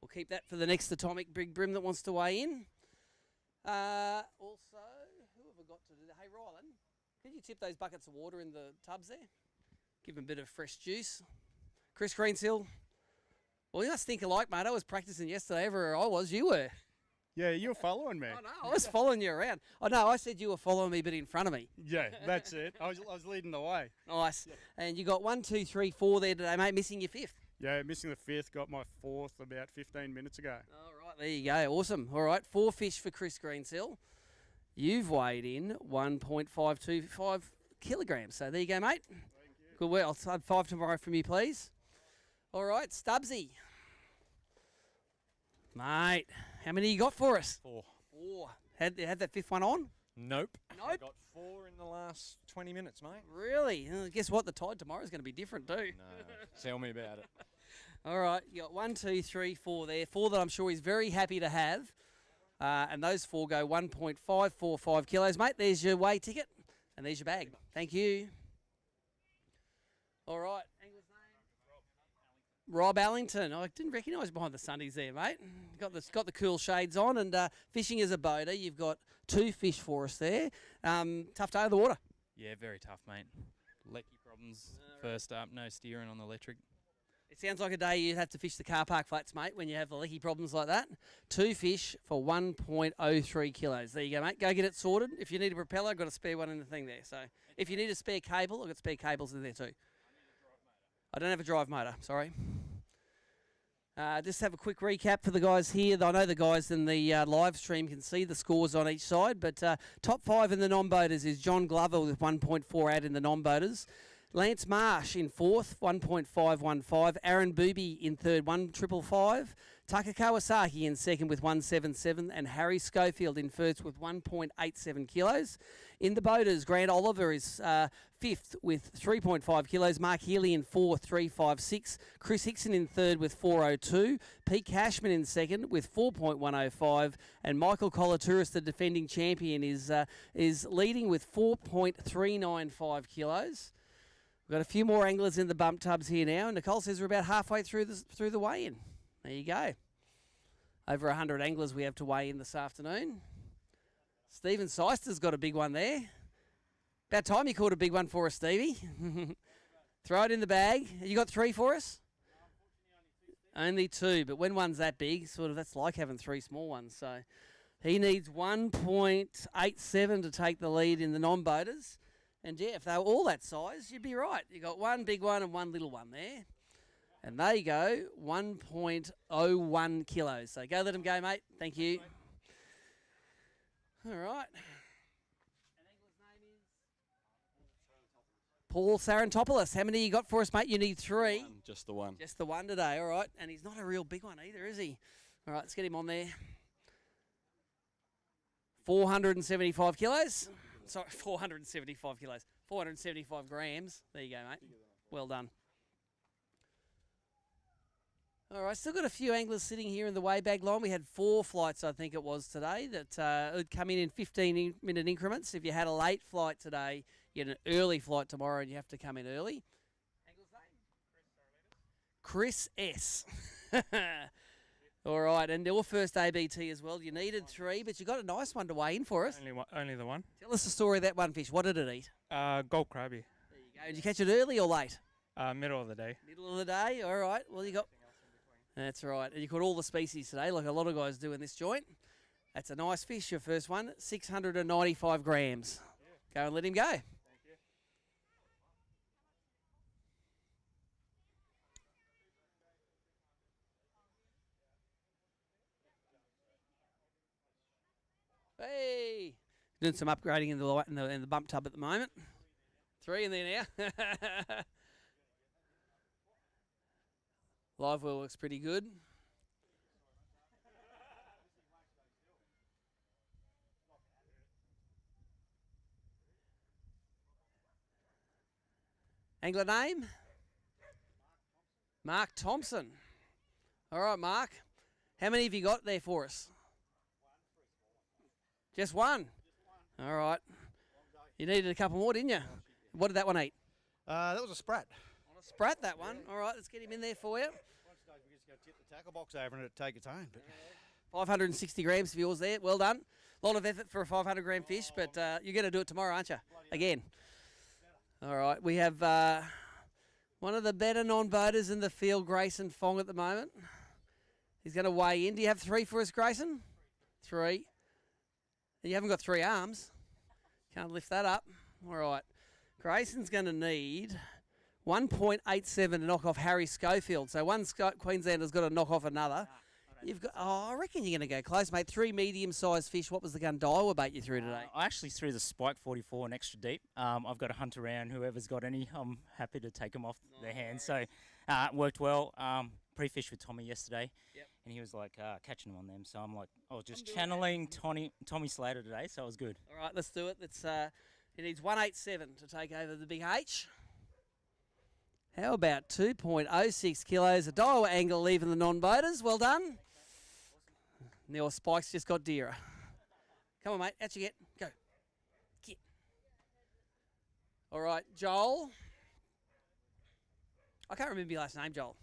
Speaker 1: We'll keep that for the next atomic big brim that wants to weigh in. Also, who have I got to do that? Hey, Rylan, could you tip those buckets of water in the tubs there? Give them a bit of fresh juice. Chris Greensill. Well, you must think alike, mate. I was practicing yesterday. Everywhere I was, you were.
Speaker 5: Yeah, you were following me.
Speaker 1: I know. I was following you around. I know. I said you were following me, but in front of me.
Speaker 5: Yeah, that's it. I was leading the way.
Speaker 1: Nice. Yeah. And you got 1, 2, 3, 4 there today, mate. Missing your 5th.
Speaker 5: Yeah, missing the 5th. Got my 4th about 15 minutes ago.
Speaker 1: All right, there you go. Awesome. All right, 4 fish for Chris Greensill. You've weighed in 1.525 kilograms. So there you go, mate. Thank you. Good work. I'll have 5 tomorrow from you, please. All right, Stubbsy. Mate, how many you got for us?
Speaker 2: 4.
Speaker 1: 4. Had that 5th one on?
Speaker 2: Nope.
Speaker 1: Nope.
Speaker 2: I got 4 in the last 20 minutes, mate.
Speaker 1: Really? Guess what? The tide tomorrow is going to be different too.
Speaker 2: No, tell me about it.
Speaker 1: All right, you got 1, 2, 3, 4 there. 4 that I'm sure he's very happy to have. And those 4 go 1.545 kilos, mate. There's your weigh ticket, and there's your bag. Thank you. All right. Rob Allington. I didn't recognise behind the sunnies there, mate. Got the cool shades on, and fishing as a boater. You've got 2 fish for us there. Tough day of the water.
Speaker 23: Yeah, very tough, mate. Leaky problems first up, no steering on the electric.
Speaker 1: It sounds like a day you'd have to fish the car park flats, mate, when you have the leaky problems like that. 2 fish for 1.03 kilos. There you go, mate. Go get it sorted. If you need a propeller, I've got a spare one in the thing there. So if you need a spare cable, I've got spare cables in there too. I don't have a drive motor, sorry. Just have a quick recap for the guys here. I know the guys in the live stream can see the scores on each side, but top 5 in the non-boaters is John Glover with 1.4 out in the non-boaters. Lance Marsh in 4th, 1.515. Aaron Booby in 3rd, 1.555. Taka Kawasaki in 2nd with 1.77. And Harry Schofield in 1st with 1.87 kilos. In the boaters, Grant Oliver is 5th with 3.5 kilos. Mark Healy in 4th, 3.56. Chris Hickson in 3rd with 4.02. Pete Cashman in 2nd with 4.105. And Michael Colatouris, the defending champion, is leading with 4.395 kilos. We've got a few more anglers in the bump tubs here now. And Nicole says we're about halfway through the weigh-in. There you go. Over 100 anglers we have to weigh in this afternoon. Stephen Seister's got a big one there. About time you caught a big one for us, Stevie. Throw it in the bag. You got 3 for us? Only 2, but when one's that big, sort of that's like having 3 small ones. So he needs 1.87 to take the lead in the non-boaters. And yeah, if they were all that size, you'd be right. You got 1 big one and 1 little one there. And there you go, 1.01 kilos. So go let them go, mate. Thank you. All right. Paul Sarantopoulos. How many you got for us, mate? You need 3.
Speaker 3: Just the one.
Speaker 1: Just the one today, all right. And he's not a real big one either, is he? All right, let's get him on there. 475 kilos. Sorry, 475 kilos. 475 grams. There you go, mate. Well done. All right, still got a few anglers sitting here in the weigh bag line. We had 4 flights, I think it was today, that would come in 15-minute increments. If you had a late flight today, you had an early flight tomorrow, and you have to come in early. Angler's name? Chris S. All right, and your first ABT as well. You needed 3, but you got a nice one to weigh in for us.
Speaker 23: Only the one.
Speaker 1: Tell us the story of that one fish. What did it eat?
Speaker 23: Gold crabby.
Speaker 1: There you go. Did you catch it early or late?
Speaker 23: Middle of the day.
Speaker 1: Middle of the day. All right. Well, you got. That's right. And you caught all the species today, like a lot of guys do in this joint. That's a nice fish. Your first one, 695 grams. Go and let him go. Hey, doing some upgrading in the bump tub at the moment. 3 in there now. Live well looks pretty good. Angler name? Mark Thompson. All right, Mark. How many have you got there for us? Just one? All right. You needed a couple more, didn't you? What did that one eat?
Speaker 8: That was a sprat.
Speaker 1: A sprat, that one. All right, let's get him in there for you.
Speaker 8: One stage we just go tip the tackle box over and it'd take its own. But
Speaker 1: 560 grams of yours there. Well done. A lot of effort for a 500-gram fish, but you're going to do it tomorrow, aren't you? Again. All right, we have one of the better non-boaters in the field, Grayson Fong, at the moment. He's going to weigh in. Do you have 3 for us, Grayson? 3. You haven't got 3 arms. Can't lift that up. All right. Grayson's going to need 1.87 to knock off Harry Schofield. So one Queenslander's got to knock off another. You've got. Oh, I reckon you're going to go close, mate. 3 medium-sized fish. What was the gun Daiwa bait you threw today?
Speaker 9: I actually threw the Spike 44 an extra deep. I've got to hunt around. Whoever's got any, I'm happy to take them off their hands. So it worked well. Pre-fished with Tommy yesterday, and he was like catching them on them. So I'm like, I was just channeling Tommy Slater today, so it was good.
Speaker 1: All right, let's do it. Let's. He needs 187 to take over the big H. How about 2.06 kilos? A Daiwa angle leaving the non-boaters. Well done. Neil Spike's just got dearer. Come on, mate. Out you get. Go. Get. All right, Joel. I can't remember your last name, Joel.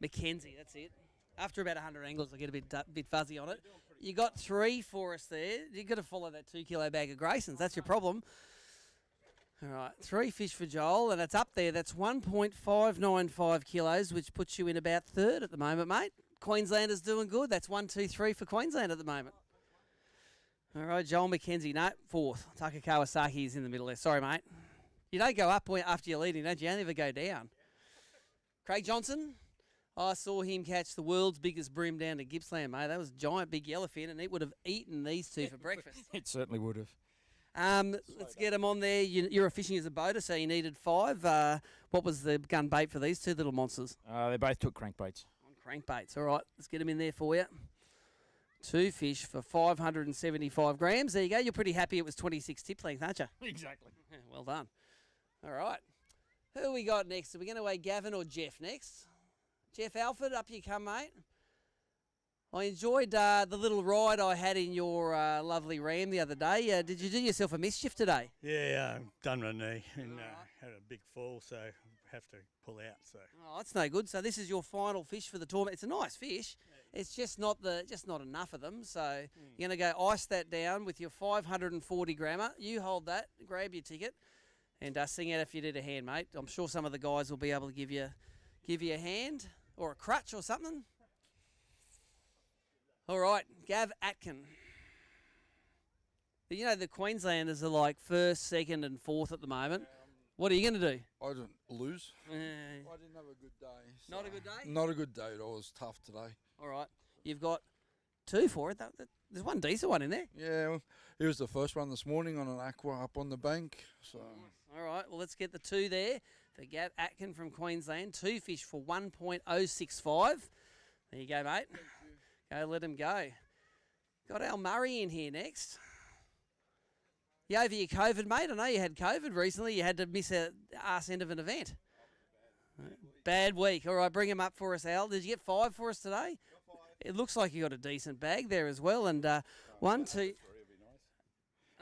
Speaker 1: Mackenzie, that's it. After about 100 angles, I get a bit fuzzy on it. You got 3 for us there. You've got to follow that 2 kilo bag of Graysons. That's your problem. All right, 3 fish for Joel, and it's up there. That's 1.595 kilos, which puts you in about third at the moment, mate. Queenslanders doing good. That's 1, 2, 3 for Queensland at the moment. All right, Joel Mackenzie, no, fourth. Taka Kawasaki is in the middle there. Sorry, mate. You don't go up after you're leading, don't you? You never go down. Craig Johnson, I saw him catch the world's biggest bream down to Gippsland, mate. That was a giant big yellowfin, and it would have eaten these two for breakfast.
Speaker 3: It certainly would have.
Speaker 1: Let's get them on there. You're a fishing as a boater, so you needed 5. What was the gun bait for these two little monsters?
Speaker 3: They both took crankbaits.
Speaker 1: On crankbaits. All right, let's get them in there for you. 2 fish for 575 grams. There you go. You're pretty happy it was 26 tip length, aren't you?
Speaker 3: Exactly.
Speaker 1: Yeah, well done. All right. Who we got next? Are we going to weigh Gavin or Jeff next? Jeff Alford, up you come, mate. I enjoyed the little ride I had in your lovely Ram the other day. Did you do yourself a mischief today?
Speaker 8: Yeah, done my knee and had a big fall, so have to pull out. So
Speaker 1: Oh, that's no good. So this is your final fish for the tournament. It's a nice fish. It's just not enough of them. So you're going to go ice that down with your 540 grammer. You hold that, grab your ticket, and sing out if you need a hand, mate. I'm sure some of the guys will be able to give you a hand or a crutch or something. All right, Gav Atkin. You know the Queenslanders are like first, second, and fourth at the moment. What are you going to do?
Speaker 10: I didn't lose.
Speaker 1: Uh,
Speaker 10: I didn't have a good day.
Speaker 1: Not a good day?
Speaker 10: Not a good day at all. It was tough today.
Speaker 1: All right. You've got 2 for it. There's one decent one in there.
Speaker 10: Yeah, well, it was the first one this morning on an aqua up on the bank. So
Speaker 1: All right. Well, let's get the 2 there for Gav Atkin from Queensland. 2 fish for 1.065. There you go, mate. Go, let him go. Got Al Murray in here next. You over your COVID, mate? I know you had COVID recently. You had to miss a arse end of an event. Bad week. All right, bring him up for us, Al. Did you get 5 for us today? It looks like you got a decent bag there as well. And 1, 2...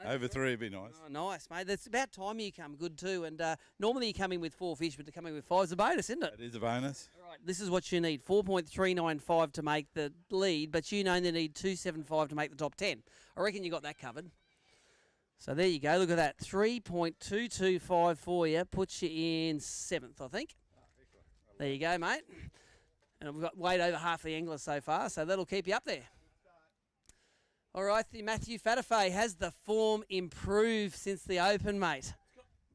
Speaker 11: Over 3 would be nice.
Speaker 1: Oh, nice, mate. That's about time you come good too. And normally you come in with 4 fish, but to come in with 5 is a bonus, isn't it?
Speaker 11: It is a bonus.
Speaker 1: All right, this is what you need. 4.395 to make the lead, but you only need 275 to make the top 10. I reckon you got that covered. So there you go. Look at that. 3.225 for you. Puts you in 7th, I think. There you go, mate. And we've got weight over half the anglers so far, so that'll keep you up there. All right, Matthew Fatafay, has the form improved since the Open, mate?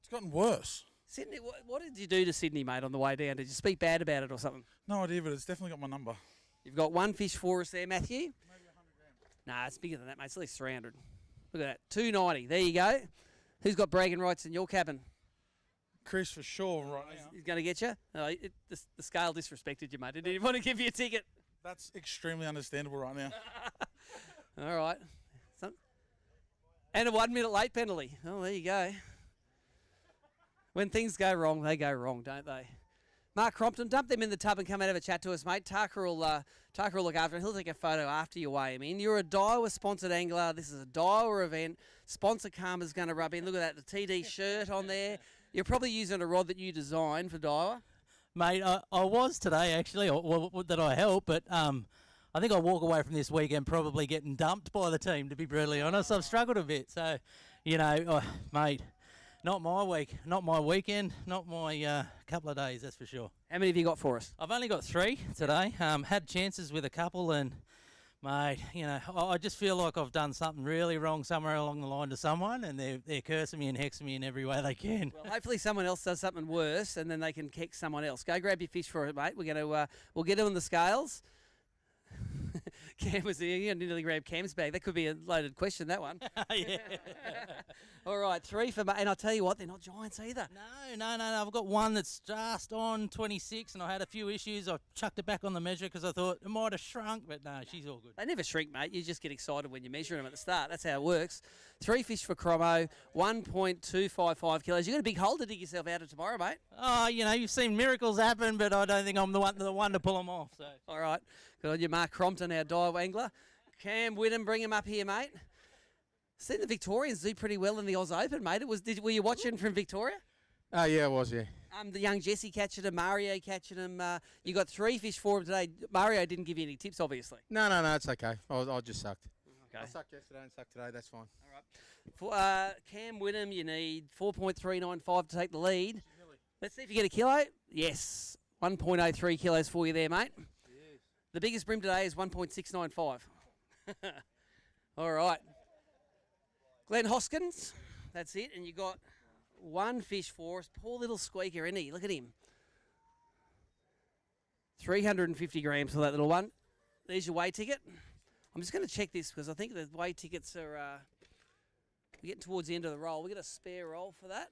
Speaker 10: it's gotten worse.
Speaker 1: Sydney, what did you do to Sydney, mate, on the way down? Did you speak bad about it or something?
Speaker 10: No idea, but it's definitely got my number.
Speaker 1: You've got 1 fish for us there, Matthew? Maybe 100 grams. Nah, it's bigger than that, mate. It's at least 300. Look at that, 290. There you go. Who's got bragging rights in your cabin?
Speaker 10: Chris for sure right now.
Speaker 1: He's going to get you? The scale disrespected you, mate. Did he want to give you a ticket?
Speaker 10: That's extremely understandable right now.
Speaker 1: All right. And a 1 minute late penalty. Oh, there you go. When things go wrong, they go wrong, don't they? Mark Crompton, dump them in the tub and come out and have a chat to us, mate. Tucker will look after him. He'll take a photo after you weigh him in. You're a Daiwa sponsored angler. This is a Daiwa event. Sponsor Karma's going to rub in. Look at that, the TD shirt on there. You're probably using a rod that you designed for Daiwa.
Speaker 12: Mate, I was today actually, or that I helped, but I think I'll walk away from this weekend probably getting dumped by the team, to be brutally honest. I've struggled a bit. So, mate, not my week, not my weekend, not my couple of days, that's for sure.
Speaker 1: How many have you got for us?
Speaker 12: I've only got 3 today. Had chances with a couple and, mate, I just feel like I've done something really wrong somewhere along the line to someone and they're cursing me and hexing me in every way they can.
Speaker 1: Well, hopefully someone else does something worse and then they can kick someone else. Go grab your fish for it, mate. We're going to, we'll get it on the scales. Cam was there. You nearly grabbed Cam's bag. That could be a loaded question, that one.
Speaker 12: Yeah.
Speaker 1: All right, 3 for... And I'll tell you what, they're not giants either.
Speaker 12: No. I've got one that's just on 26 and I had a few issues. I chucked it back on the measure because I thought it might have shrunk, but no, she's all good.
Speaker 1: They never shrink, mate. You just get excited when you're measuring them at the start. That's how it works. 3 fish for Cromo, 1.255 kilos. You got a big hole to dig yourself out of tomorrow, mate.
Speaker 12: Oh, you've seen miracles happen, but I don't think I'm the one to pull them off. So.
Speaker 1: All right. Good on you, Mark Crompton, our Daiwa angler. Cam Whittam, bring him up here, mate. Seen the Victorians do pretty well in the Oz Open, mate. Were you watching from Victoria?
Speaker 7: Yeah, it was, yeah.
Speaker 1: The young Jesse catching him, Mario catching him. You got 3 fish for him today. Mario didn't give you any tips, obviously.
Speaker 7: No, it's okay. I just sucked.
Speaker 1: Okay.
Speaker 7: I sucked yesterday and sucked today, that's fine.
Speaker 1: All right. For Cam Wynnum, you need 4.395 to take the lead. Let's see if you get a kilo. Yes, 1.03 kilos for you there, mate. Yes. The biggest bream today is 1.695. All right. Glenn Hoskins, that's it. And you got 1 fish for us. Poor little squeaker, isn't he? Look at him. 350 grams for that little one. There's your weigh ticket. I'm just going to check this because I think the weigh tickets are we're getting towards the end of the roll. We got a spare roll for that.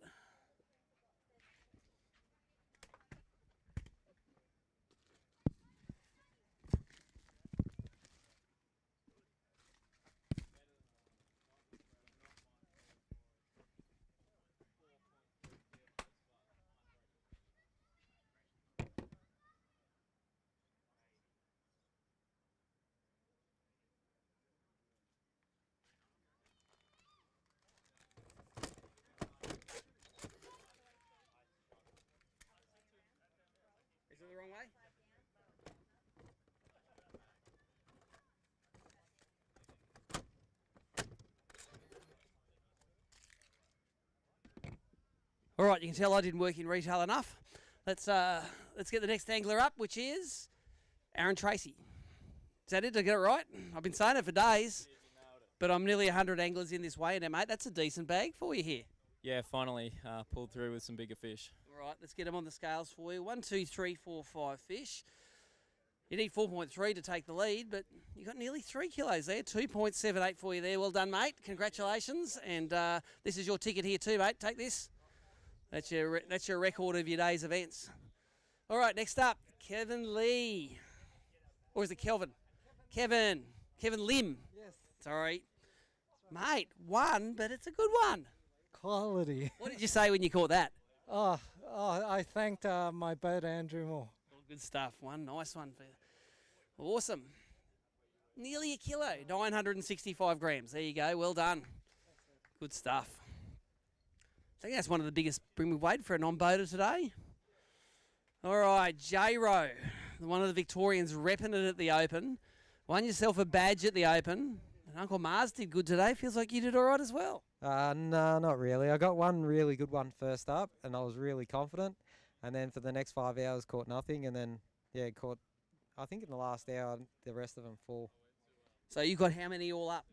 Speaker 1: Is it the wrong way? All right, you can tell I didn't work in retail enough. Let's get the next angler up, which is Aaron Tracy. Is that it? Did I get it right? I've been saying it for days, but I'm nearly 100 anglers in this way now, mate. That's a decent bag for you here.
Speaker 23: Yeah, finally pulled through with some bigger fish.
Speaker 1: All right, let's get them on the scales for you. 1, 2, 3, 4, 5 fish. You need 4.3 to take the lead, but you got nearly 3 kilos there. 2.78 for you there. Well done, mate. Congratulations. And this is your ticket here too, mate. Take this. That's your record of your day's events. All right, next up, Kevin Lee. Or is it Kelvin? Kevin Lim.
Speaker 18: Yes.
Speaker 1: Sorry. Mate, 1, but it's a good one.
Speaker 18: Quality.
Speaker 1: What did you say when you caught that?
Speaker 18: Oh, I thanked my boat, Andrew Moore.
Speaker 1: Good stuff. One nice one for you. Awesome. Nearly a kilo, 965 grams. There you go. Well done. Good stuff. I think that's one of the biggest bream we've weighed for a non-boater today. All right, J-Ro, one of the Victorians repping it at the Open. Won yourself a badge at the Open. And Uncle Mars did good today. Feels like you did all right as well.
Speaker 4: No, not really. I got one really good one first up, and I was really confident. And then for the next 5 hours, caught nothing. And then, yeah, caught, I think in the last hour, the rest of them 4.
Speaker 1: So you got how many all up?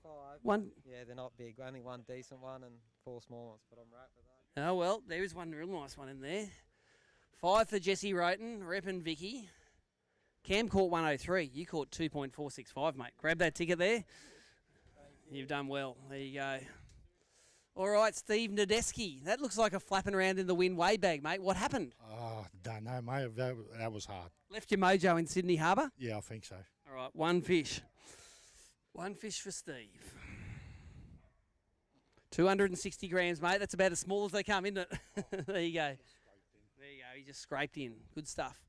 Speaker 4: 5.
Speaker 1: 1.
Speaker 4: Yeah, they're not big. Only 1 decent one and 4 small ones, but I'm right with that.
Speaker 1: Oh, well, there is one real nice one in there. 5 for Jesse Roten, Rep and Vicky. Cam caught 103. You caught 2.465, mate. Grab that ticket there. You've done well. There you go. All right, Steve Nadeski. That looks like a flapping around in the wind way bag, mate. What happened?
Speaker 5: Oh, don't know, mate. That was hard.
Speaker 1: Left your mojo in Sydney Harbour?
Speaker 5: Yeah, I think so.
Speaker 1: All right, 1 fish. 1 fish for Steve. 260 grams, mate. That's about as small as they come, isn't it? There you go. There you go. He just scraped in. Good stuff.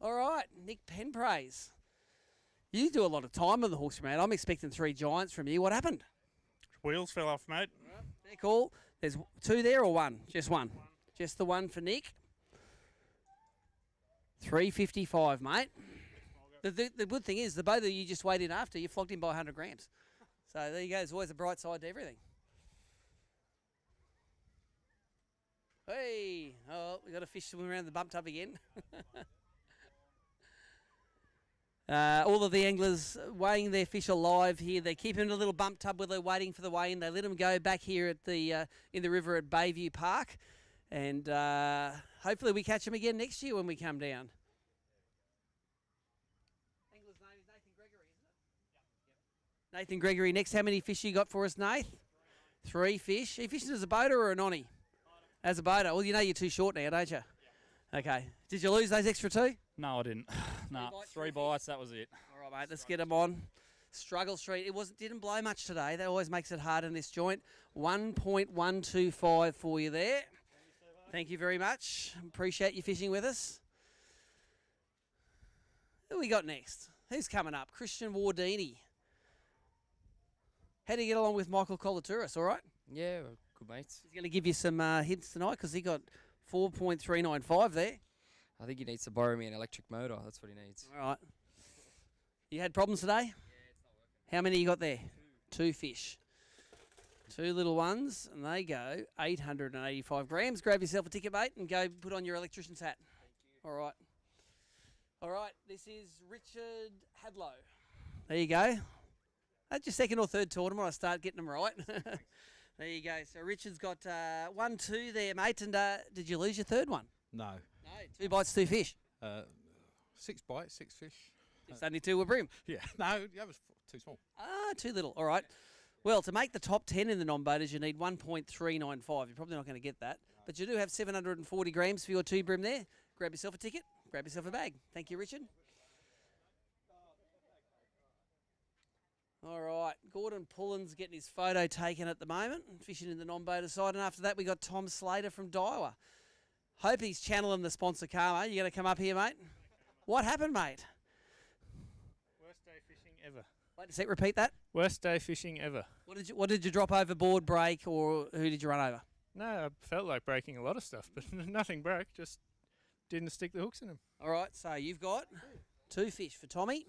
Speaker 1: All right, Nick Penpraise. You do a lot of time on the Hawkesbury, mate. I'm expecting 3 giants from you. What happened?
Speaker 14: Wheels fell off, mate.
Speaker 1: They're cool. There's 2 there or 1? Just 1. Just the 1 for Nick. 355, mate. The good thing is, the boat that you just weighed in after, you flogged him by 100 grams. So there you go. There's always a bright side to everything. Hey, oh, we got a fish swimming around the bump tub again. All of the anglers weighing their fish alive here. They keep them in a little bump tub where they're waiting for the weigh-in. They let them go back here at the in the river at Bayview Park, and hopefully we catch them again next year when we come down. Angler's name is Nathan Gregory, isn't it? Nathan Gregory. Next, how many fish you got for us, Nath? 3 fish. Are you fishing as a boater or a nonny? As a boater. Well, you know you're too short now, don't you? Okay. Did you lose those extra 2?
Speaker 23: No, I didn't. No, 3 bites, that was it.
Speaker 1: All right, mate, let's get them on. Struggle Street. It didn't blow much today. That always makes it hard in this joint. 1.125 for you there. Thank you very much. Appreciate you fishing with us. Who we got next? Who's coming up? Christian Wardini. How do you get along with Michael Colatouris? All right?
Speaker 23: Yeah, good mates.
Speaker 1: He's going to give you some hints tonight because he got 4.395 there.
Speaker 13: I think he needs to borrow me an electric motor. That's what he needs.
Speaker 1: All right. You had problems today? Yeah, it's not working. How many you got there? Two fish. Two little ones, and they go 885 grams. Grab yourself a ticket, mate, and go put on your electrician's hat. Thank you. All right. All right, this is Richard Hadlow. There you go. That's your second or third tournament. I start getting them right. There you go. So Richard's got 1, 2 there, mate. And did you lose your third one?
Speaker 10: No.
Speaker 1: No. 2 bites, 2 fish.
Speaker 10: 6 bites, 6 fish.
Speaker 1: It's only 2 were brim.
Speaker 10: Yeah. No, that was too small.
Speaker 1: Ah, too little. All right. Well, to make the top 10 in the non-boaters, you need 1.395. You're probably not going to get that. But you do have 740 grams for your 2 brim there. Grab yourself a ticket. Grab yourself a bag. Thank you, Richard. All right. Gordon Pullen's getting his photo taken at the moment, fishing in the non-boater side. And after that, we got Tom Slater from Daiwa. Hope he's channeling the sponsor car, mate. You going to come up here, mate? What happened, mate?
Speaker 14: Worst day fishing ever.
Speaker 1: Wait a sec, repeat that.
Speaker 14: Worst day fishing ever.
Speaker 1: What did you drop overboard, break, or who did you run over?
Speaker 14: No, I felt like breaking a lot of stuff, but nothing broke. Just didn't stick the hooks in them.
Speaker 1: All right, so you've got 2 fish for Tommy.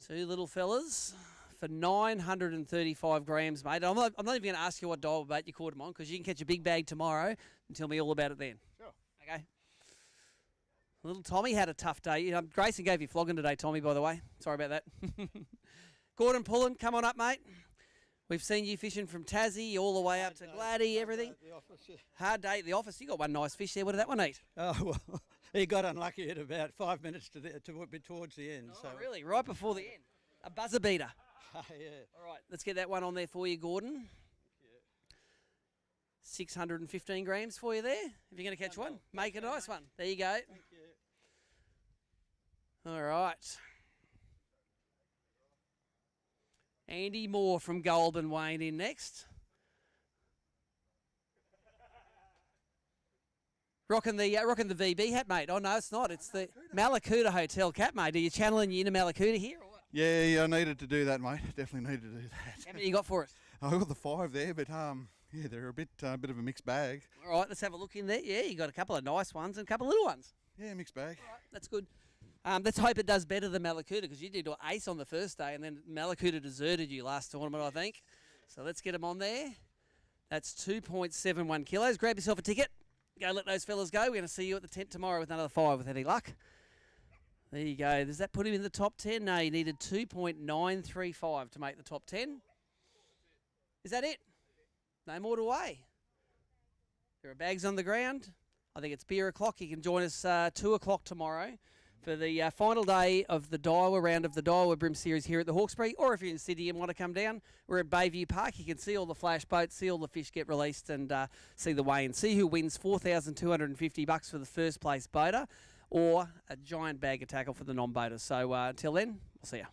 Speaker 1: 2 little fellas for 935 grams, mate. I'm not even going to ask you what Daiwa bait you caught them on, because you can catch a big bag tomorrow and tell me all about it then.
Speaker 14: Sure.
Speaker 1: Okay. Little Tommy had a tough day. Grayson gave you flogging today, Tommy, by the way. Sorry about that. Gordon Pullen, come on up, mate. We've seen you fishing from Tassie all the way up to Gladdy, everything. Hard day at the office. You got one nice fish there. What did that one eat?
Speaker 5: Oh, well, he got unlucky at about 5 minutes to be towards the end.
Speaker 1: Oh, really? Right before the end? A buzzer beater.
Speaker 5: Yeah.
Speaker 1: All right, let's get that one on there for you, Gordon. 615 grams for you there. If you're going to catch one, make a nice one. There you go.
Speaker 5: Thank you.
Speaker 1: All right. Andy Moore from Goulburn Wayne in next. Rocking the VB hat, mate. Oh, no, it's not. It's the Malakuta Hotel cap, mate. Are you channeling you into Malakuta here or what?
Speaker 11: Yeah, I needed to do that, mate. Definitely needed to do that.
Speaker 1: How many you got for us?
Speaker 11: I got the 5 there, but yeah, they're a bit of a mixed bag.
Speaker 1: All right, let's have a look in there. Yeah, you got a couple of nice ones and a couple of little ones.
Speaker 11: Yeah, mixed bag.
Speaker 1: All right, that's good. Let's hope it does better than Malakuta, because you did an ace on the first day, and then Malakuta deserted you last tournament, I think. So let's get them on there. That's 2.71 kilos. Grab yourself a ticket. Go let those fellas go. We're going to see you at the tent tomorrow with another 5 with any luck. There you go. Does that put him in the top 10? No, you needed 2.935 to make the top 10. Is that it? No more to weigh. There are bags on the ground. I think it's beer o'clock. You can join us 2 o'clock tomorrow for the final day of the Daiwa round of the Daiwa BREAM Series here at the Hawkesbury. Or if you're in Sydney and want to come down, we're at Bayview Park. You can see all the flash boats, see all the fish get released, and see the weigh and see who wins $4,250 for the first place boater, or a giant bag of tackle for the non-boaters. So until then, we'll see you.